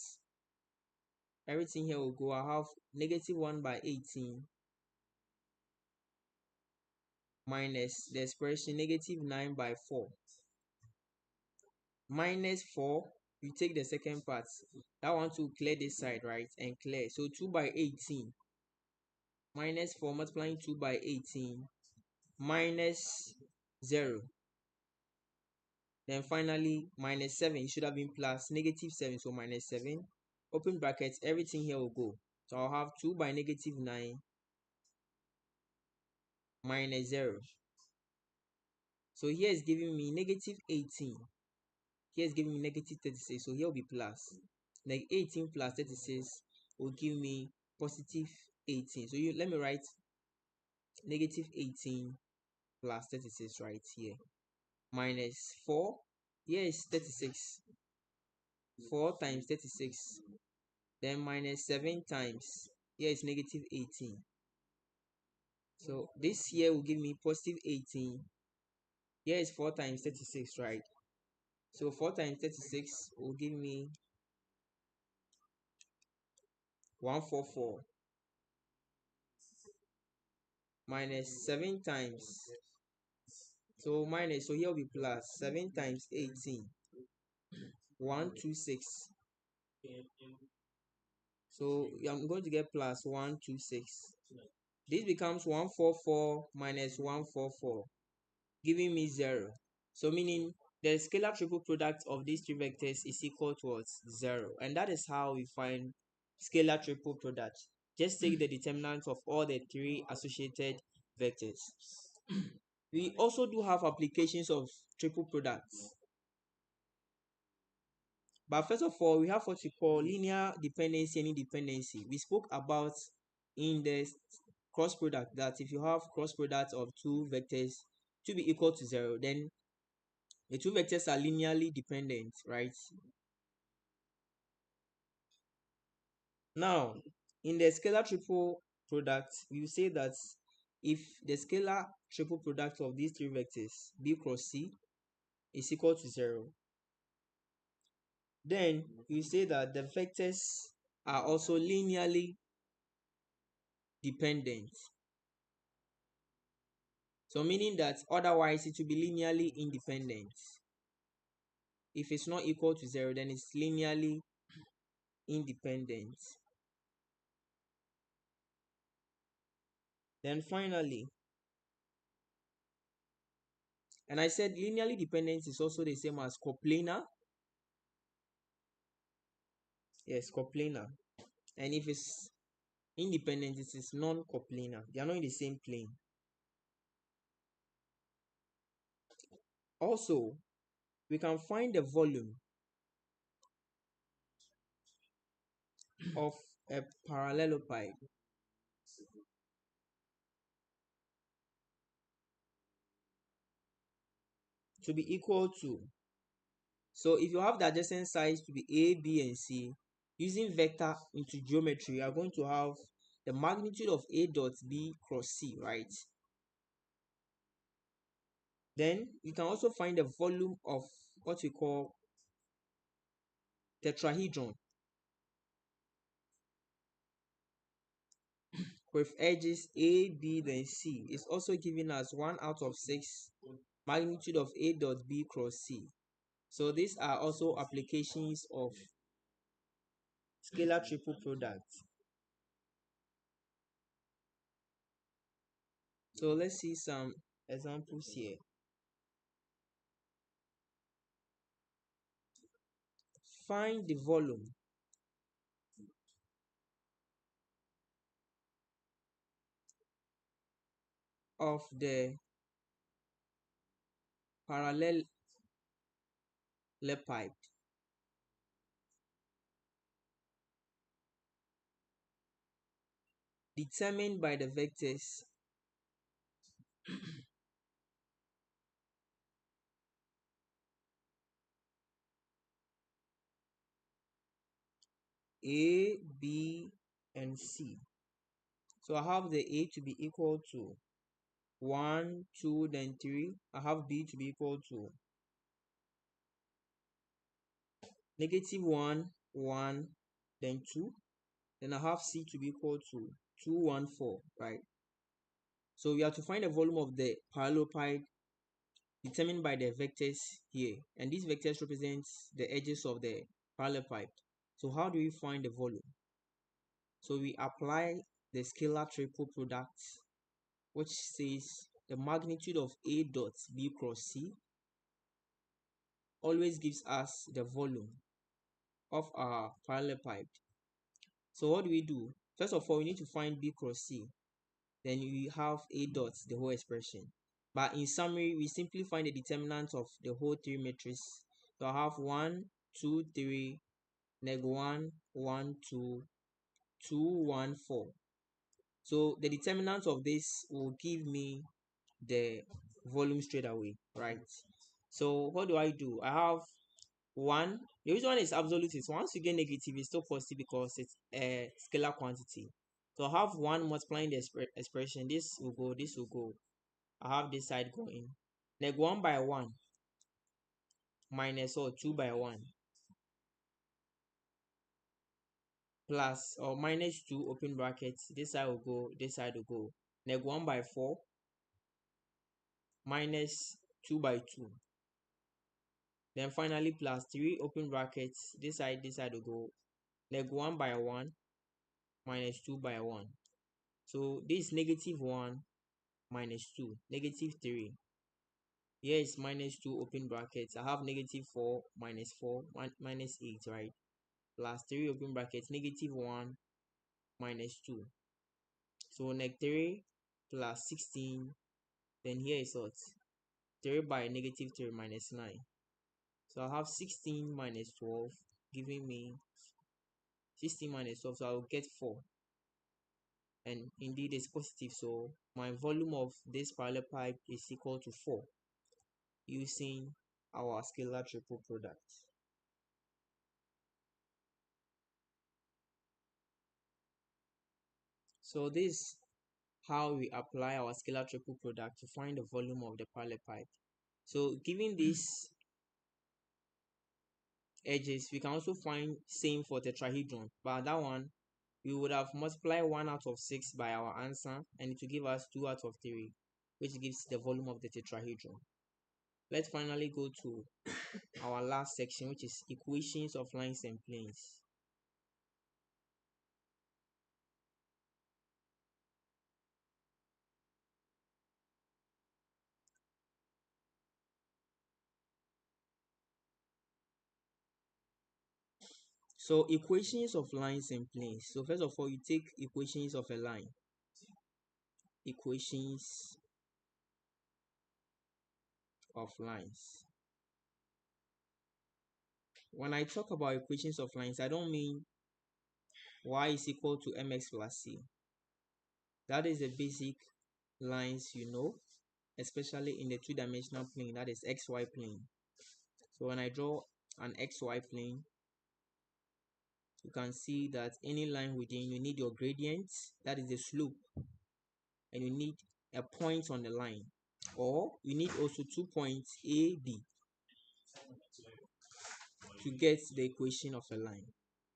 everything here will go. I have negative 1 by 18 minus the expression negative 9 by 4 minus 4. You take the second part, that one to clear this side, right, and clear. So 2 by 18 minus 4 multiplying 2 by 18 minus 0. Then finally minus 7. It should have been plus negative 7, so minus 7. Open brackets, everything here will go. So I'll have 2 by negative 9 minus 0. So here is giving me negative 18. Here is giving me negative 36. So here will be plus. Like 18 plus 36 will give me positive 18. So let me write negative 18 plus 36 right here. Minus 4. Here is 36. 4 times 36. Then minus 7 times. Here is negative 18. So this here will give me positive 18. Here is 4 times 36, right? So 4 times 36 will give me 144 minus 7 times. So minus, so here will be plus 7 times 18, 126. So I'm going to get plus 126. This becomes 144 minus 144, giving me 0. So meaning the scalar triple product of these three vectors is equal to 0. And that is how we find scalar triple product. Just take the determinant of all the three associated vectors. We also do have applications of triple products. But first of all, we have what we call linear dependency and independency. We spoke about in the cross product that if you have cross product of two vectors to be equal to 0, then the two vectors are linearly dependent, right? Now, in the scalar triple product, we say that if the scalar triple product of these three vectors, B cross C, is equal to 0, then you say that the vectors are also linearly dependent. So meaning that otherwise it will be linearly independent. If it's not equal to 0, then it's linearly independent. Then finally, and I said linearly dependent is also the same as coplanar. Yes, coplanar. And if it's independent, it is non-coplanar. They are not in the same plane. Also, we can find the volume of a paralleloparallel to be equal to, so if you have the adjacent sides to be A, B, and C, using vector into geometry, you are going to have the magnitude of A dot B cross C, right? Then you can also find the volume of what we call tetrahedron with edges A, B, then C. Is also given as 1 out of 6 magnitude of A dot B cross C. So these are also applications of scalar triple product. So let's see some examples here. Find the volume of the parallelepiped determined by the vectors A, B, and C. So I have the A to be equal to 1, 2, then 3. I have B to be equal to -1, 1, then 2. Then I have C to be equal to 2, 1, 4, right? So we have to find the volume of the parallelepiped determined by the vectors here. And these vectors represent the edges of the parallelepiped. So how do we find the volume? So we apply the scalar triple product, which says the magnitude of A dot B cross C always gives us the volume of our parallelepiped. So what do we do? First of all, we need to find B cross C. Then we have A dot, the whole expression. But in summary, we simply find the determinant of the whole 3 matrix. So I have 1, 2, 3, -1, 1, 2, 2, 1, 4. So the determinant of this will give me the volume straight away, right? So what do? I have 1. The reason why it's absolute is once you get negative, it's still positive because it's a scalar quantity. So I have 1 multiplying the expression. This will go, this will go. I have this side going. -1 by 1 minus or 2 by 1 plus or -2 open brackets. This side will go, this side will go. -1 by 4 minus 2 by 2. Then finally plus 3 open brackets. This side will go. -1 by 1 minus 2 by 1. So this is -1 minus 2, -3. Here is -2 open brackets. I have -4 minus 4 minus 8, right? Plus 3 open brackets, -1 minus 2. So -3 plus 16. Then here is what? 3 by -3 minus 9. So I have 16 minus 12 giving me 16 minus 12. So I will get 4. And indeed it's positive. So my volume of this parallelepiped is equal to 4 using our scalar triple product. So this is how we apply our scalar triple product to find the volume of the parallelepiped. So given these edges, we can also find same for tetrahedron, but that one we would have multiplied 1 out of 6 by our answer and it will give us 2 out of 3. which gives the volume of the tetrahedron. Let's finally go to our last section, which is equations of lines and planes. So equations of lines and planes. So first of all, you take equations of a line. Equations of lines. When I talk about equations of lines, I don't mean y is equal to mx plus c. That is the basic lines you know, especially in the two-dimensional plane, that is xy plane. So when I draw an xy plane, you can see that any line within, you need your gradient, that is the slope, and you need a point on the line, or you need also 2 points a b to get the equation of a line.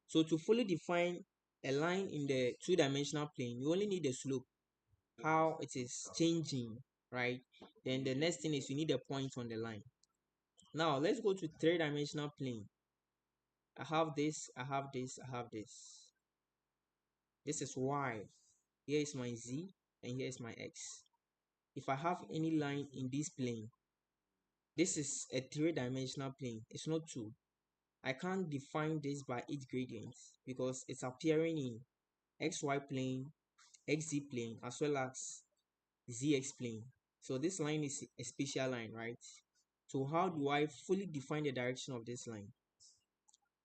So to fully define a line in the two-dimensional plane, you only need the slope, how it is changing, right? Then the next thing is you need a point on the line. Now let's go to three-dimensional plane. I have this, I have this, I have this. This is y. Here is my z, and here is my x. If I have any line in this plane, this is a three-dimensional plane. It's not two. I can't define this by each gradient because it's appearing in xy plane, xz plane, as well as zx plane. So this line is a special line, right? So how do I fully define the direction of this line?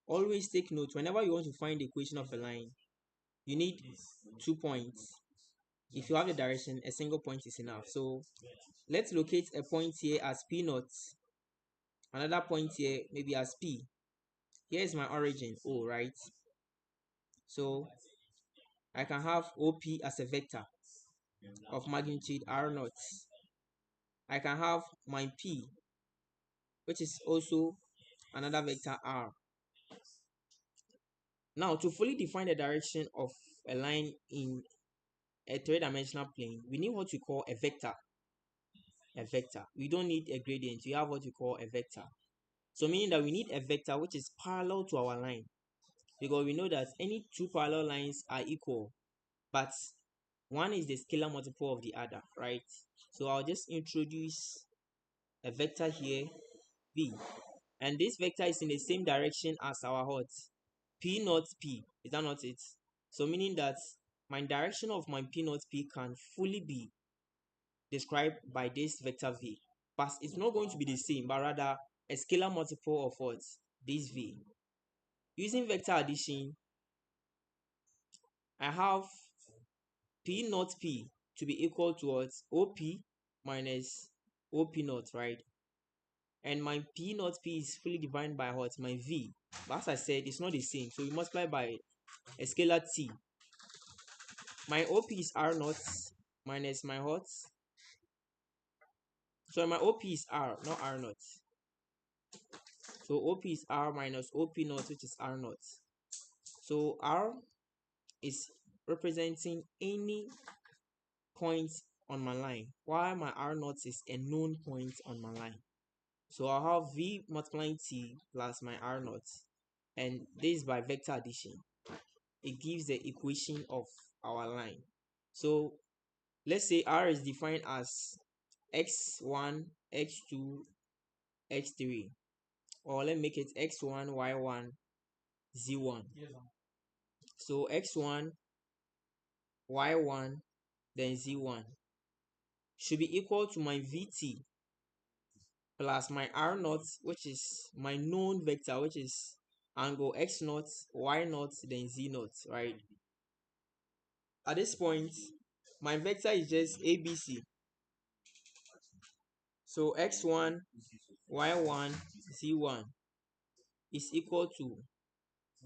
Always take note, whenever you want to find the equation of a line, you need 2 points. If you have the direction, a single point is enough. So let's locate a point here as p naught, another point here maybe as p. Here is my origin, O, right? So I can have OP as a vector of magnitude r naught. I can have my P, which is also another vector r. Now, to fully define the direction of a line in a three-dimensional plane, we need what we call a vector. A vector. We don't need a gradient. We have what we call a vector. So meaning that we need a vector which is parallel to our line. Because we know that any two parallel lines are equal, but one is the scalar multiple of the other, right? So I'll just introduce a vector here, v, and this vector is in the same direction as our what? P naught p. Is that not it? So meaning that my direction of my P naught p can fully be described by this vector v, but it's not going to be the same, but rather a scalar multiple of what? This v. Using vector addition, I have P naught P to be equal to what? OP minus OP naught, right? And my P naught P is fully defined by what? My V. But as I said, it's not the same. So we multiply by a scalar T. My OP is R naught minus my what? So my OP is R, not R naught. So OP is R minus OP naught, which is R naught. So R is representing any point on my line, while my R naught is a known point on my line. So I'll have V multiplying T plus my R naught, and this by vector addition. It gives the equation of our line. So let's say R is defined as x1, x2, x3, or let's make it x1, y1, z1. So x1, y1, then z1 should be equal to my vt plus my r naught, which is my known vector, which is angle x naught, y naught, then z naught, right? At this point, my vector is just abc. So x1, y1, z1 is equal to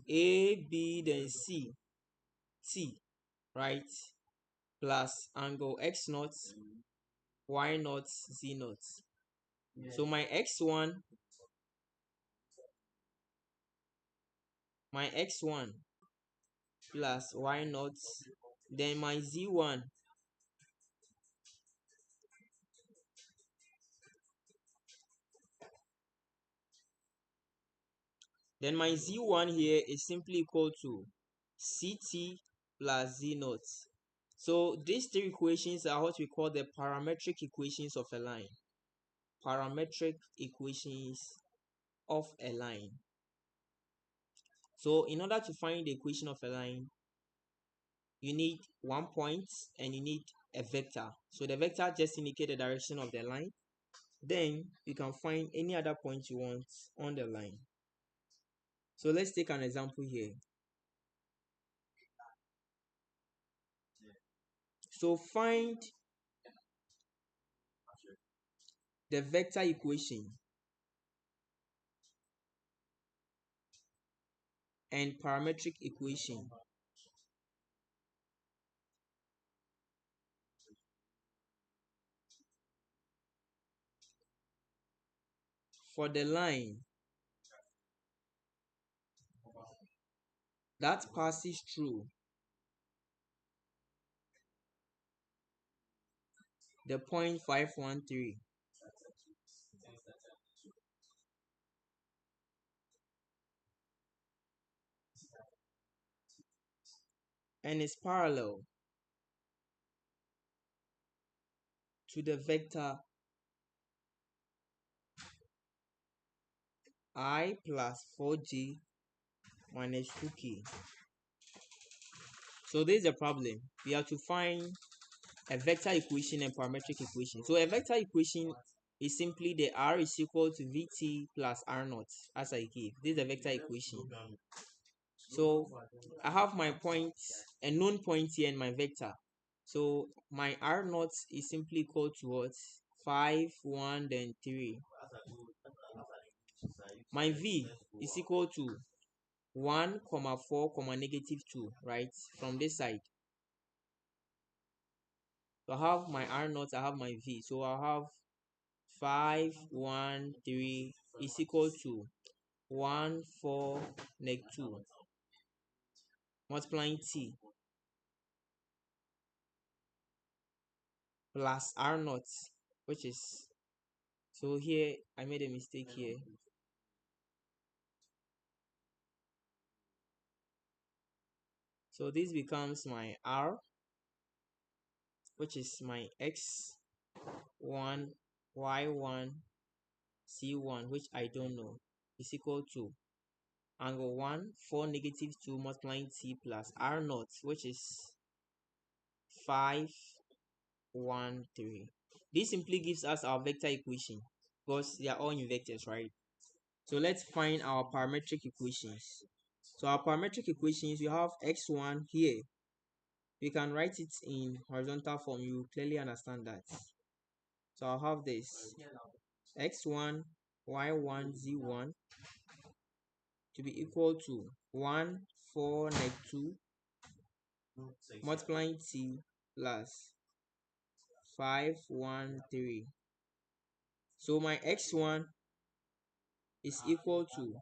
a, b, then c, t, right? Plus angle x naught, y naught, z naught. So my x1 plus y naught, then my z1 Then my z1 here is simply equal to ct plus z0. So these three equations are what we call the parametric equations of a line. Parametric equations of a line. So in order to find the equation of a line, you need 1 point and you need a vector. So the vector just indicates the direction of the line. Then you can find any other point you want on the line. So let's take an example here. So find the vector equation and parametric equation for the line that passes through the point 513 and is parallel to the vector I plus 4j minus 2k. So this is a problem. We have to find a vector equation and parametric equation. So a vector equation is simply the r is equal to vt plus r naught as I gave. This is a vector equation. So I have my point, a known point here, and my vector. So my r naught is simply equal to what? 5, 1, then 3. My v is equal to 1, 4, negative 2, right? From this side. So I have my r naught, I have my v. So I'll have 5, 1, 3 is equal to 1, 4, negative 2 multiplying t plus r naught, which is, so here I made a mistake here. So this becomes my r, which is my x1, y1, c1, which I don't know, is equal to angle 1, 4, negative 2 multiplying t plus r naught, which is 5, 1, 3. This simply gives us our vector equation because they are all in vectors, right? So let's find our parametric equations. So our parametric equations, you have x1 here. We can write it in horizontal form. You clearly understand that. So I'll have this x1, y1, z1 to be equal to 1, 4, negative 2 multiplying t plus 5, 1, 3. So my x1 is equal to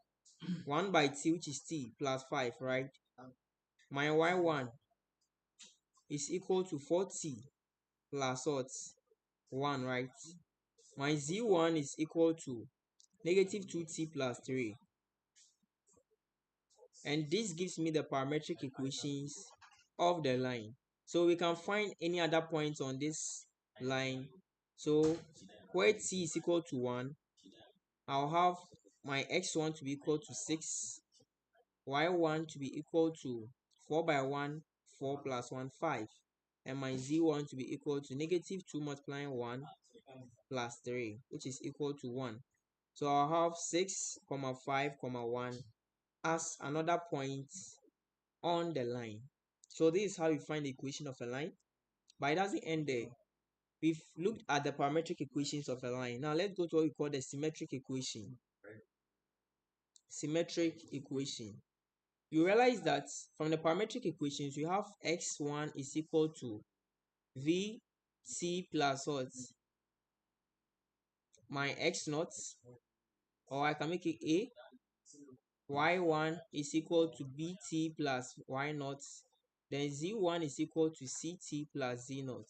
1 by t, which is t plus 5, right? My y1 is equal to 4t plus what? 1, right? My z1 is equal to negative 2t plus 3. And this gives me the parametric equations of the line. So we can find any other points on this line. So where t is equal to 1, I'll have my x1 to be equal to 6, y1 to be equal to 4 by 1, 4 plus 1, 5, and my z1 to be equal to negative 2 multiplying 1 plus 3, which is equal to 1. So I'll have 6, 5, 1 as another point on the line. So this is how you find the equation of a line. But it doesn't end there. We've looked at the parametric equations of a line. Now let's go to what we call the symmetric equation. Symmetric equation. You realize that from the parametric equations, we have x1 is equal to vt plus what? My x naught, or I can make it a. Y1 is equal to bt plus y naught. Then z1 is equal to ct plus z naught.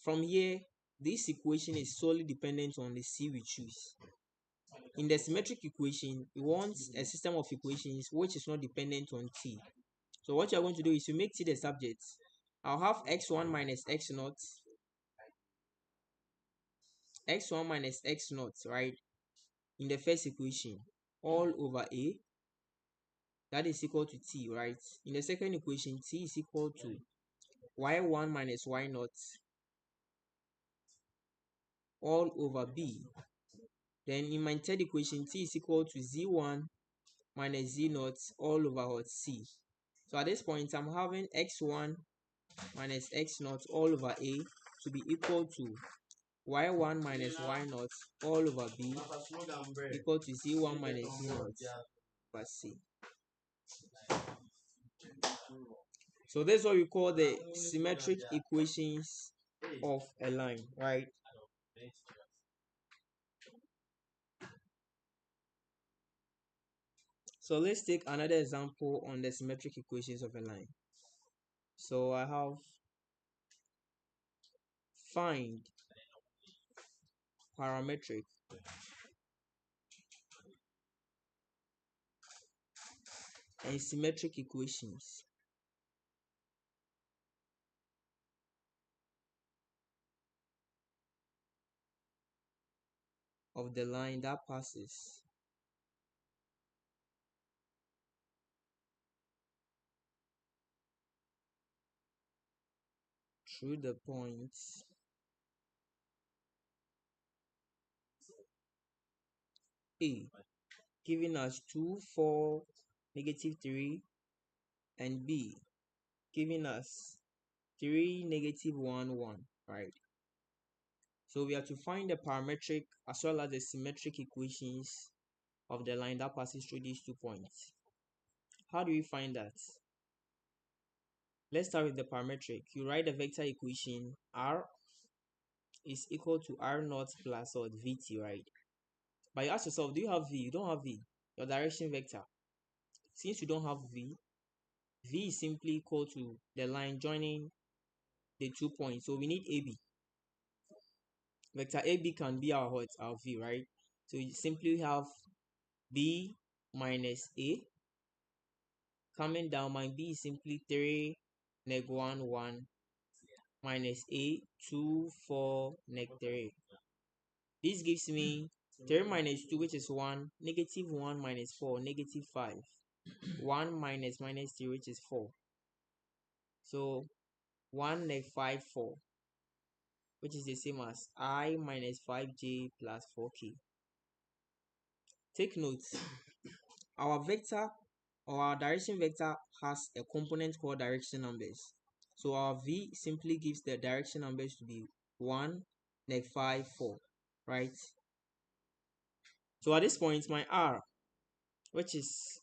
From here, this equation is solely dependent on the c we choose. in the symmetric equation, we want a system of equations which is not dependent on t. So what you're going to do is you make t the subject. I'll have x1 minus x naught, x1 minus x naught, right, in the first equation, all over a, that is equal to t, right? In the second equation, t is equal to y1 minus y naught, all over b. Then in my third equation, t is equal to z1 minus z naught, all over what, c. So at this point, I'm having x1 minus x naught all over a to be equal to y1 minus y naught all over b equal to z1 minus z naught over c. So this is what we call the symmetric equations of a line, right? So let's take another example on the symmetric equations of a line. So I have find parametric and symmetric equations of the line that passes through the points A, giving us 2, 4, negative 3, and B, giving us 3, negative 1, 1, right? So we have to find the parametric as well as the symmetric equations of the line that passes through these 2 points. How do we find that? Let's start with the parametric. You write the vector equation R is equal to R naught plus or VT, right? But you ask yourself, do you have V? You don't have V. Your direction vector. Since you don't have V, V is simply equal to the line joining the 2 points. So we need AB. Vector AB can be our what? Our V, right? So you simply have B minus A. Coming down, my B is simply 3, neg 1, 1, minus A, 2, 4, neg 3. This gives me 3 minus 2, which is 1, negative 1 minus 4, negative 5. 1 minus minus 3, which is 4. So 1 neg 5, 4, which is the same as I minus 5j plus 4k. Take note, our vector or our direction vector has a component called direction numbers. So our V simply gives the direction numbers to be 1, neg 5, 4, right? So at this point, my R, which is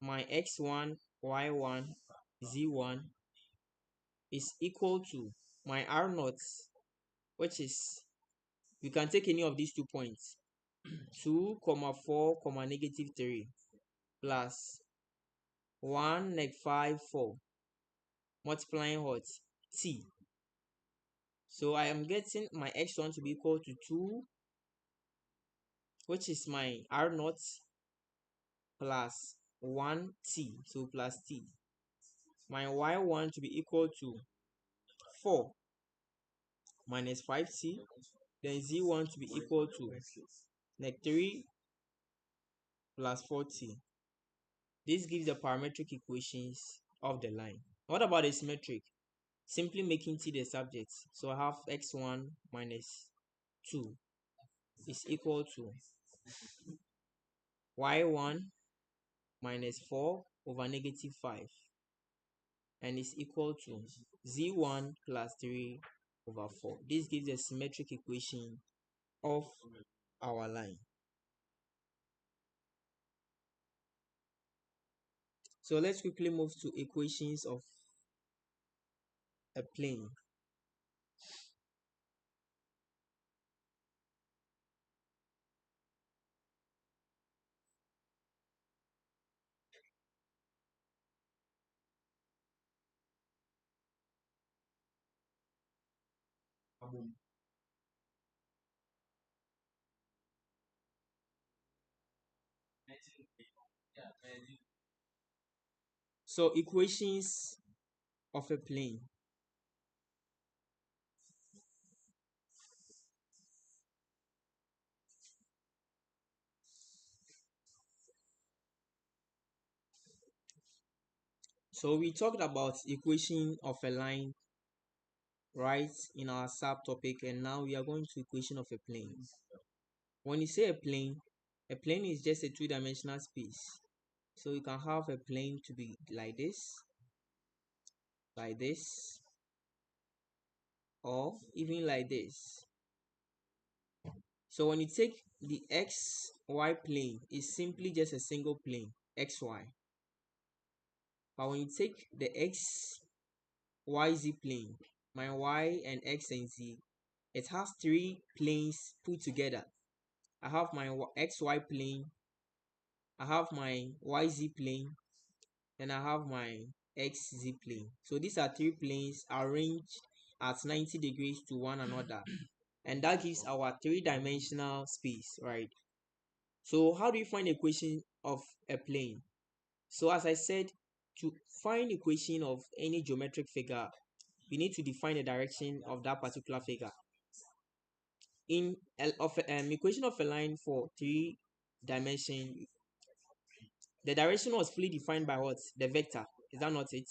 my x1, y1, z1, is equal to my R naught, which is, you can take any of these 2 points, 2, 4, negative 3, plus 1 neg 5, 4, multiplying what? T. So I am getting my x1 to be equal to 2, which is my R naught, plus 1t, so plus t. My y1 to be equal to 4 minus 5t, then z1 to be equal to neg 3 plus 4t. This gives the parametric equations of the line. What about the symmetric? Simply making t the subject. So I have x1 minus 2 is equal to y1 minus 4 over negative 5, and is equal to z1 plus 3 over 4. This gives the symmetric equation of our line. So let's quickly move to equations of a plane. So equations of a plane. So we talked about equation of a line right in our subtopic, and now we are going to equation of a plane. When you say a plane is just a two-dimensional space. So you can have a plane to be like this, or even like this. So when you take the xy plane, it's simply just a single plane, xy. But when you take the xyz plane, my y and x and z, it has three planes put together. I have my xy plane, I have my yz plane, and I have my xz plane. So these are three planes arranged at 90 degrees to one another. And that gives our three-dimensional space, right? So how do you find the equation of a plane? So as I said, to find equation of any geometric figure, we need to define the direction of that particular figure. In equation of a line for three dimension, the direction was fully defined by what? The vector. Is that not it?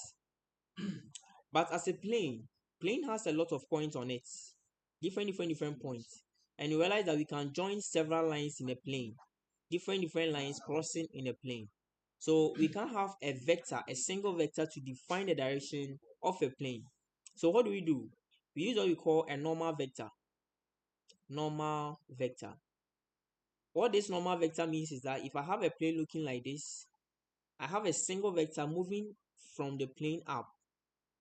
But as a plane has a lot of points on it. Different points. And you realize that we can join several lines in a plane. Different lines crossing in a plane. So we can have a vector, a single vector to define the direction of a plane. So what do? We use what we call a normal vector. Normal vector. What this normal vector means is that if I have a plane looking like this, I have a single vector moving from the plane up.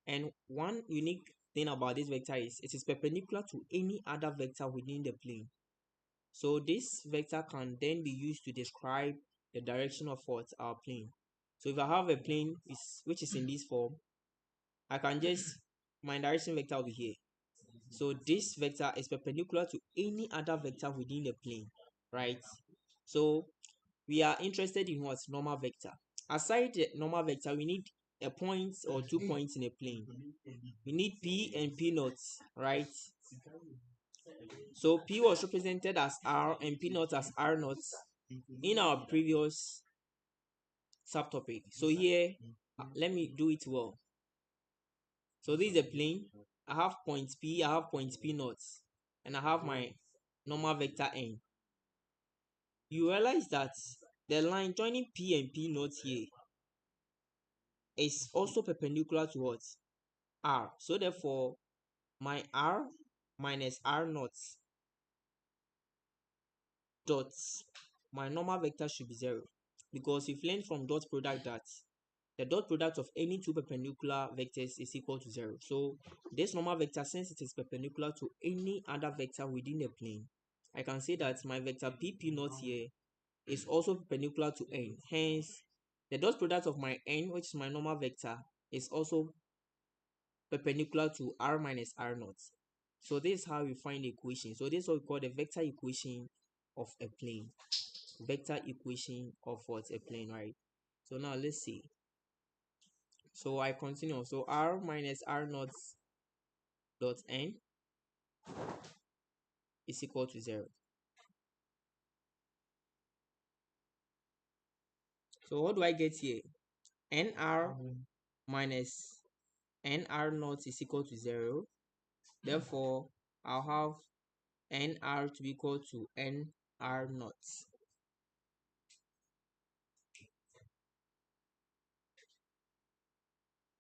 And one unique thing about this vector is it is perpendicular to any other vector within the plane. So this vector can then be used to describe the direction of what our plane. So if I have a plane which is in this form, I can just, my direction vector will be here. So this vector is perpendicular to any other vector within the plane, right? So we are interested in what? Normal vector. Aside the normal vector, we need a point or 2 points in a plane. We need P and P naught, right? So P was represented as R and P naught as R naught in our previous subtopic. So here, let me do it well. So this is a plane. I have point P, I have point P naught, and I have my normal vector N. You realize that the line joining P and P naught here is also perpendicular to what? R. So therefore, my R minus R naught dot, my normal vector should be 0. Because we've learned from dot product that the dot product of any two perpendicular vectors is equal to 0. So this normal vector, since it is perpendicular to any other vector within the plane, I can say that my vector PP naught here is also perpendicular to n. Hence, the dot product of my n, which is my normal vector, is also perpendicular to r minus r naught. So this is how we find the equation. So this is what we call the vector equation of a plane. Vector equation of what? A plane, right? So now let's see. So I continue. So r minus r naught dot n is equal to 0. So what do I get here? nr minus nr naught is equal to 0. Therefore, I'll have nr to be equal to nr naught.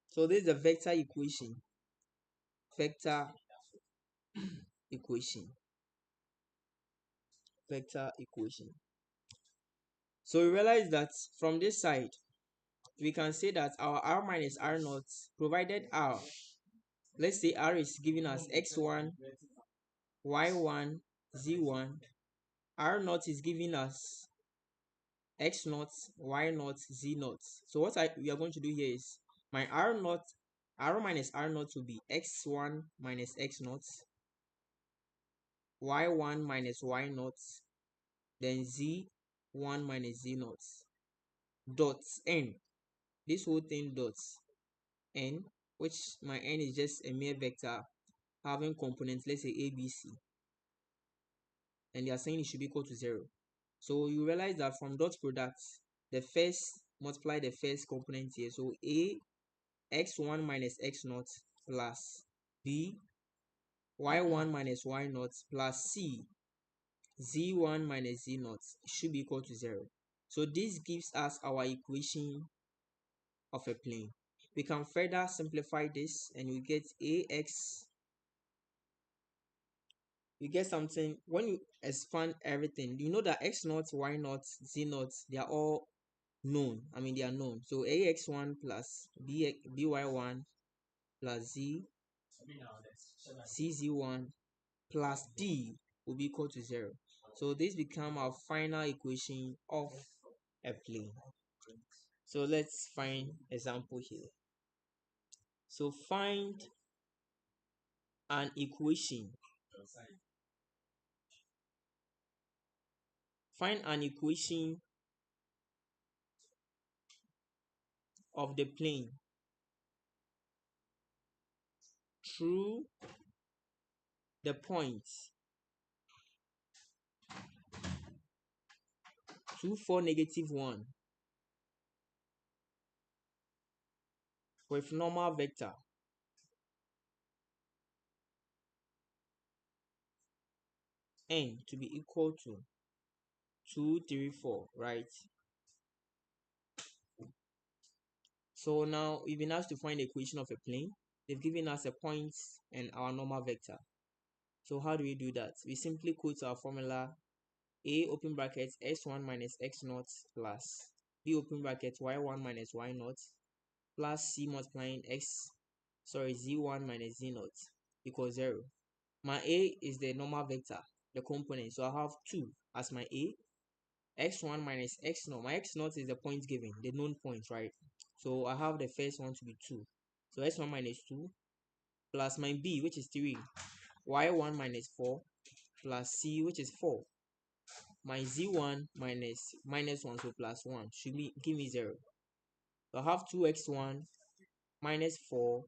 So this is the vector equation. Vector equation. Vector equation. So we realize that from this side, we can say that our r minus r naught, provided r, let's say r is giving us x1, y1, z1, r naught is giving us x naught, y naught, z naught. So what we are going to do here is my r naught, r minus r naught will be x1 minus x naught, y1 minus y naught, then z 1 minus z naught dot n. This whole thing dot n, which my n is just a mere vector having components, let's say a, b, c, and they are saying it should be equal to 0. So you realize that from dot product, the first multiply the first component here. So a x1 minus x naught plus b y1 minus y naught plus c z1 minus z naught should be equal to 0. So this gives us our equation of a plane. We can further simplify this and we get ax. You get something when you expand everything. You know that x naught, y naught, z naught, they are all known. I mean, they are known. So ax1 plus by1 plus cz1 plus d will be equal to 0. So this become our final equation of a plane. So let's find example here. So find an equation. Find an equation of the plane through the points 2, 4, -1 with normal vector n to be equal to 2, 3, 4, right? So now we've been asked to find the equation of a plane. They've given us a point and our normal vector. So how do we do that? We simply quote our formula: a open brackets x1 minus x naught plus b open brackets y1 minus y naught plus c multiplying z1 minus z naught equals 0. My a is the normal vector, the component. So I have 2 as my a. x1 minus x naught. My x naught is the point given, the known point, right? So I have the first one to be 2. So x1 minus 2 plus my b, which is 3. y1 minus 4 plus c, which is 4. My z1 minus 1, so plus 1 should give me 0. So I have 2x1 minus 4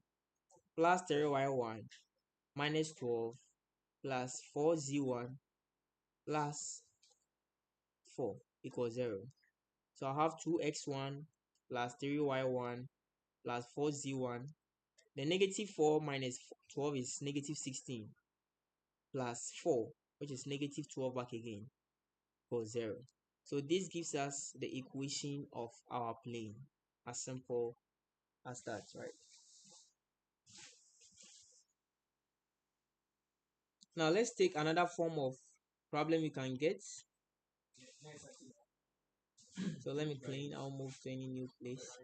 plus 3y1 minus 12 plus 4z1 plus 4 equals 0. So I have 2x1 plus 3y1 plus 4z1. The negative 4 minus 12 is negative 16 plus 4, which is negative 12 back again, equals 0. So this gives us the equation of our plane. As simple as that, right? Now let's take another form of problem you can get. So let me clean. I'll move to any new place.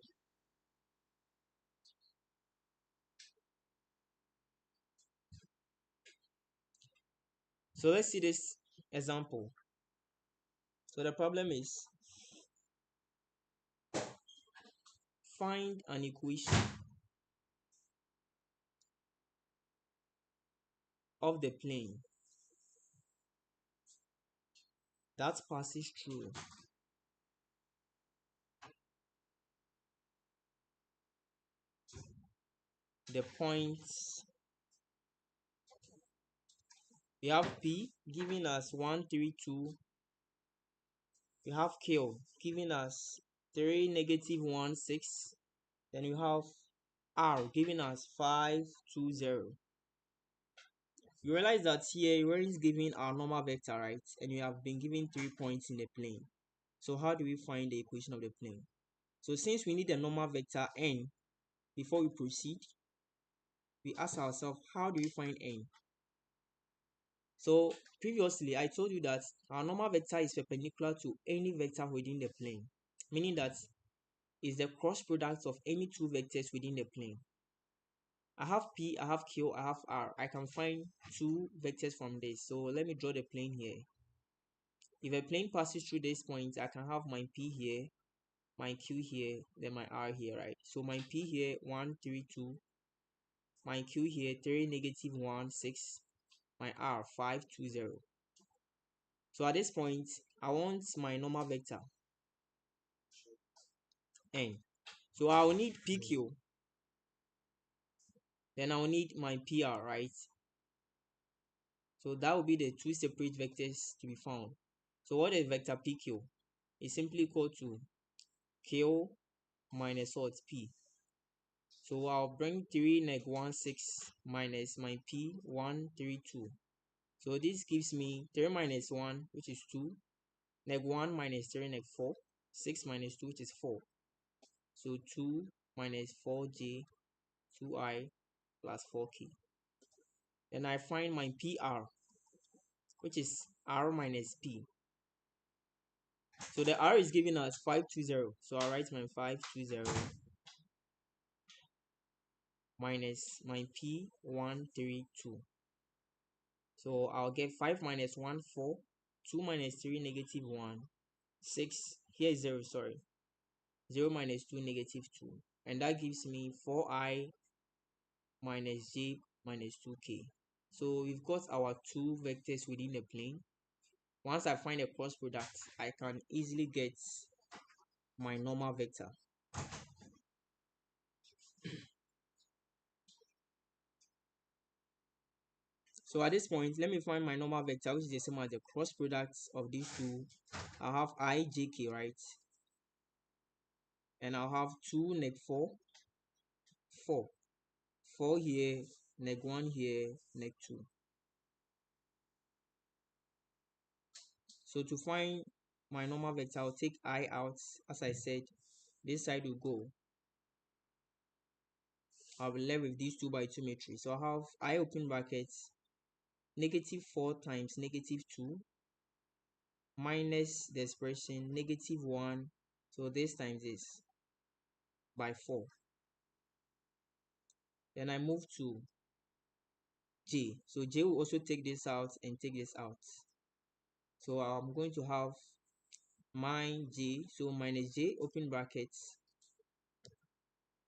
So let's see this example. So the problem is find an equation of the plane that passes through the points. We have P giving us 1, 3, 2. We have Q giving us 3, -1, 6. Then you have R giving us 5, 2, 0. You realize that here where is given our normal vector, right? And we have been given 3 points in the plane. So how do we find the equation of the plane? So since we need a normal vector n before we proceed, we ask ourselves, how do we find n? So previously I told you that our normal vector is perpendicular to any vector within the plane, meaning that is the cross product of any two vectors within the plane. I have P, I have Q, I have R. I can find two vectors from this. So let me draw the plane here. If a plane passes through this point, I can have my P here, my Q here, then my R here, right? So my P here, 1, 3, 2. My Q here, 3, -1, 6. My R, 5, 2, 0. So at this point, I want my normal vector n. So I will need PQ, then I will need my PR, right? So that will be the two separate vectors to be found. So what is vector PQ? Is simply equal to Q minus what? P. So I'll bring 3 neg 1 6 minus my P 1 3 2. So this gives me 3 minus 1, which is 2, neg 1 minus 3 neg 4, 6 minus 2, which is 4. So 2 minus 4j 2i plus 4k. Then I find my PR, which is r minus p. So the r is giving us 520. So I'll write my 520 minus my p 132. So I'll get 5 minus 1 4, 2 minus 3 negative 1, 6. Here is 0, sorry. 0 minus 2 negative 2. And that gives me 4i minus j minus 2k. So we've got our two vectors within the plane. Once I find a cross product, I can easily get my normal vector. So at this point, let me find my normal vector, which is the same as the cross product of these two. I'll have I, j, k, right? And I'll have 2 neg 4, 4. 4 here, neg 1 here, neg 2. So to find my normal vector, I'll take I out. As I said, this side will go. I'll be left with these 2 by 2 matrix. So I'll have I open brackets, negative 4 times negative 2 minus the expression negative 1. So this times this by 4. Then I move to j. So j will also take this out and take this out. So I'm going to have my j. So minus j open brackets.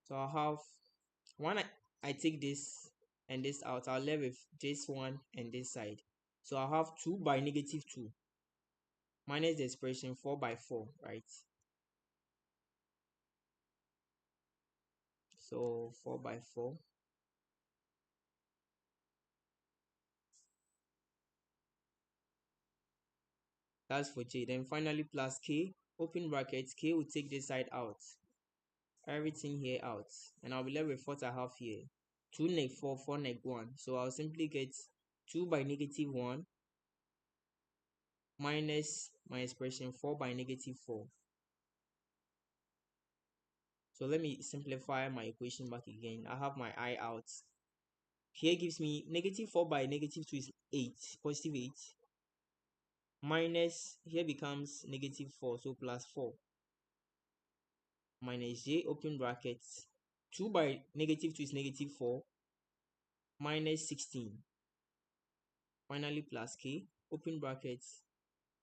So I'll have when I take this and this out, I'll left with this one and this side. So I'll have 2 by negative 2 minus the expression 4 by 4, right? So 4 by 4. That's for j. Then finally plus k, open brackets, k will take this side out. Everything here out. And I'll be left with what I have here. 2 neg 4, 4 neg 1. So I'll simply get 2 by negative 1 minus my expression 4 by negative 4. So let me simplify my equation back again. I have my I out. Here gives me negative 4 by negative 2 is 8, positive 8. Minus, here becomes negative 4, so plus 4. Minus j, open brackets. 2 by negative 2 is negative 4. Minus 16. Finally plus k, open brackets.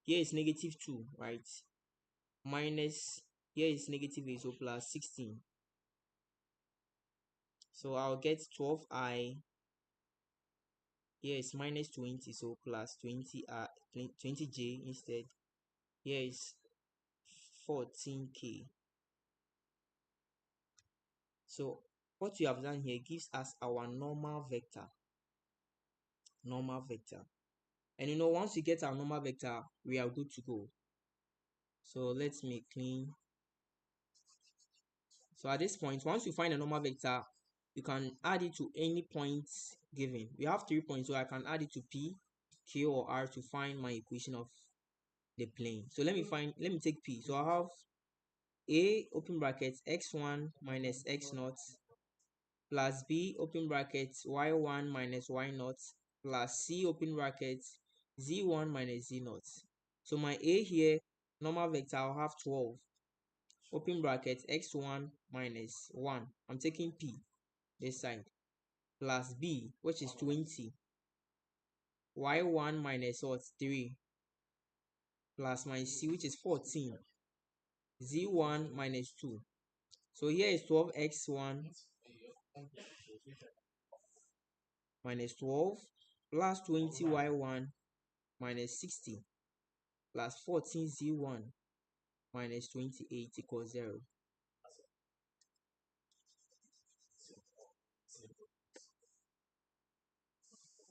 Here is negative 2, right? Minus, here is negative 8, so plus 16. So I'll get 12i. Here is minus 20, so plus 20j instead. Here is 14k. So what we have done here gives us our normal vector. Normal vector. And once we get our normal vector, we are good to go. So let me clean. So at this point, once you find a normal vector, you can add it to any points given. We have 3 points, so I can add it to P, Q, or R to find my equation of the plane. So let me take P. So I have A open brackets x1 minus x0 plus B open brackets y1 minus y0 plus C open brackets z1 minus z0. So my A here, normal vector, I'll have 12 open brackets x1 minus 1. I'm taking P this side plus B, which is 20, y1 minus what? 3 plus my C, which is 14, z1 minus 2. So here is 12x1 minus 12 plus 20y1 minus 60. plus 14z1 minus 28 equals 0.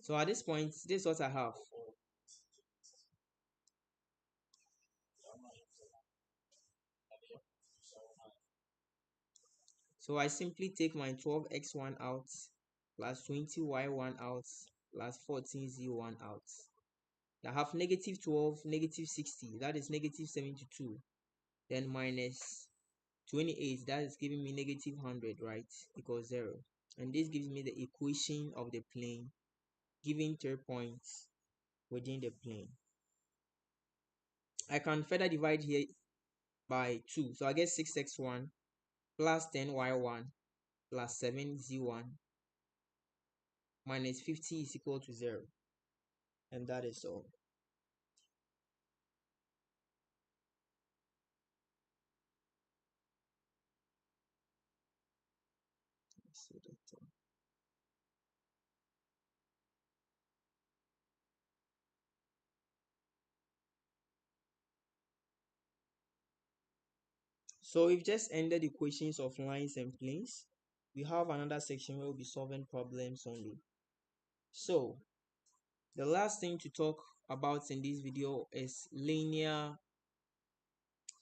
So at this point, this is what I have. So I simply take my 12x1 out plus 20y1 out plus 14z1 out. I have negative 12, negative 60, that is negative 72. Then minus 28, that is giving me negative 100, right? Equals 0. And this gives me the equation of the plane, giving 3 points within the plane. I can further divide here by 2. So I get 6x1 plus 10y1 plus 7z1 minus 50 is equal to 0. And that is all. So we've just ended equations of lines and planes. We have another section where we'll be solving problems only. So the last thing to talk about in this video is linear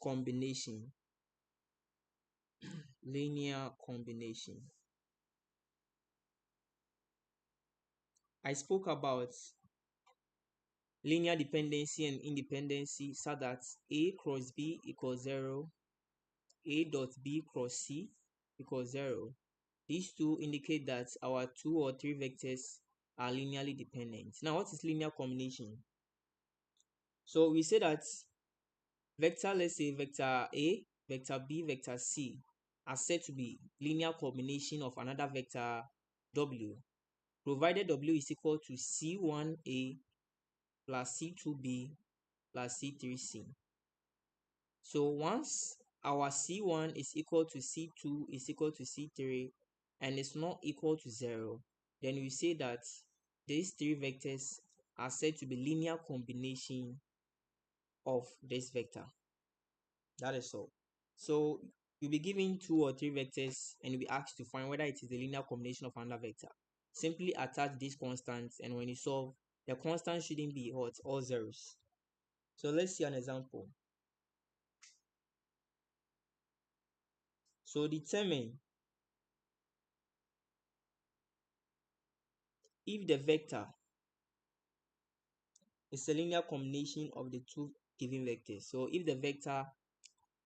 combination. Linear combination. I spoke about linear dependency and independency so that A cross B equals 0, A dot B cross C equals 0. These two indicate that our 2 or 3 vectors are linearly dependent. Now, what is linear combination? So we say that vector, let's say vector A, vector B, vector C are said to be linear combination of another vector W, provided W is equal to C1A plus C2B plus C3C. So once our C1 is equal to C2 is equal to C3 and it's not equal to 0, then we say that these 3 vectors are said to be linear combination of this vector. That is all. So you'll be given 2 or 3 vectors and you'll be asked to find whether it is the linear combination of another vector. Simply attach these constants, and when you solve, the constants shouldn't be what? All zeros. So let's see an example. So determine if the vector is a linear combination of the 2 given vectors. So if the vector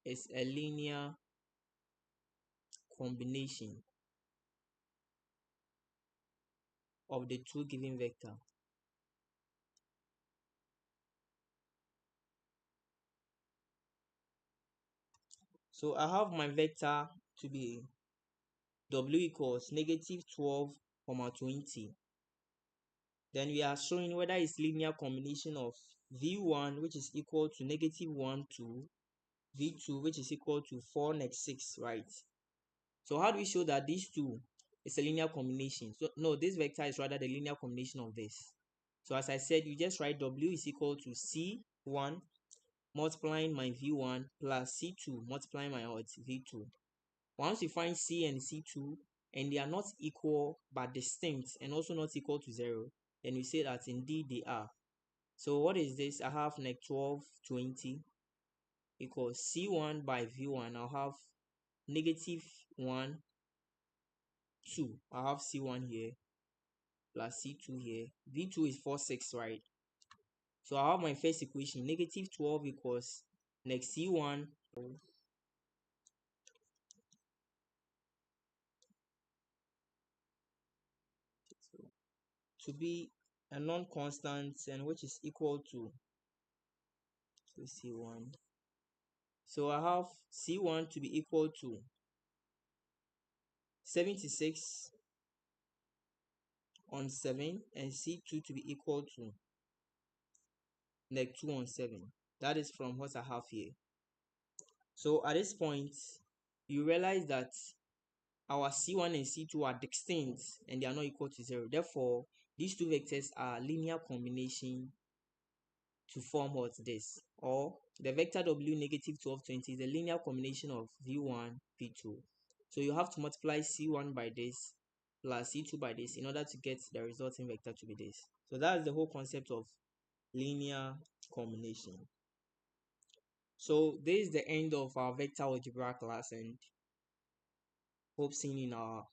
is a linear combination of the 2 given vector. So I have my vector to be W equals negative 12, 20. Then we are showing whether it's linear combination of V1, which is equal to negative 1, 2, V2, which is equal to 4, 6, right? So how do we show that these two is a linear combination? So no, this vector is rather the linear combination of this. So as I said, you just write W is equal to C1 multiplying my V1 plus C2 multiplying my V2. Once you find C and C2 and they are not equal but distinct and also not equal to 0, then we say that indeed they are. So what is this? I have like 12, 20 equals C1 by V1. I'll have negative 1, 2. I have C1 here plus C2 here. V2 is 4, 6, right? So I have my first equation, negative 12 equals next C1 to be a non-constant and which is equal to C1. So I have C1 to be equal to 76 on 7 and C2 to be equal to like 2 on 7. That is from what I have here. So at this point, you realize that our C1 and C2 are distinct and they are not equal to 0. Therefore, these two vectors are linear combination to form what this, or the vector w negative 12 20 is a linear combination of v1 v2. So you have to multiply c1 by this plus c2 by this in order to get the resulting vector to be this. So that's the whole concept of linear combination. So this is the end of our vector algebra class, and hope seeing you in our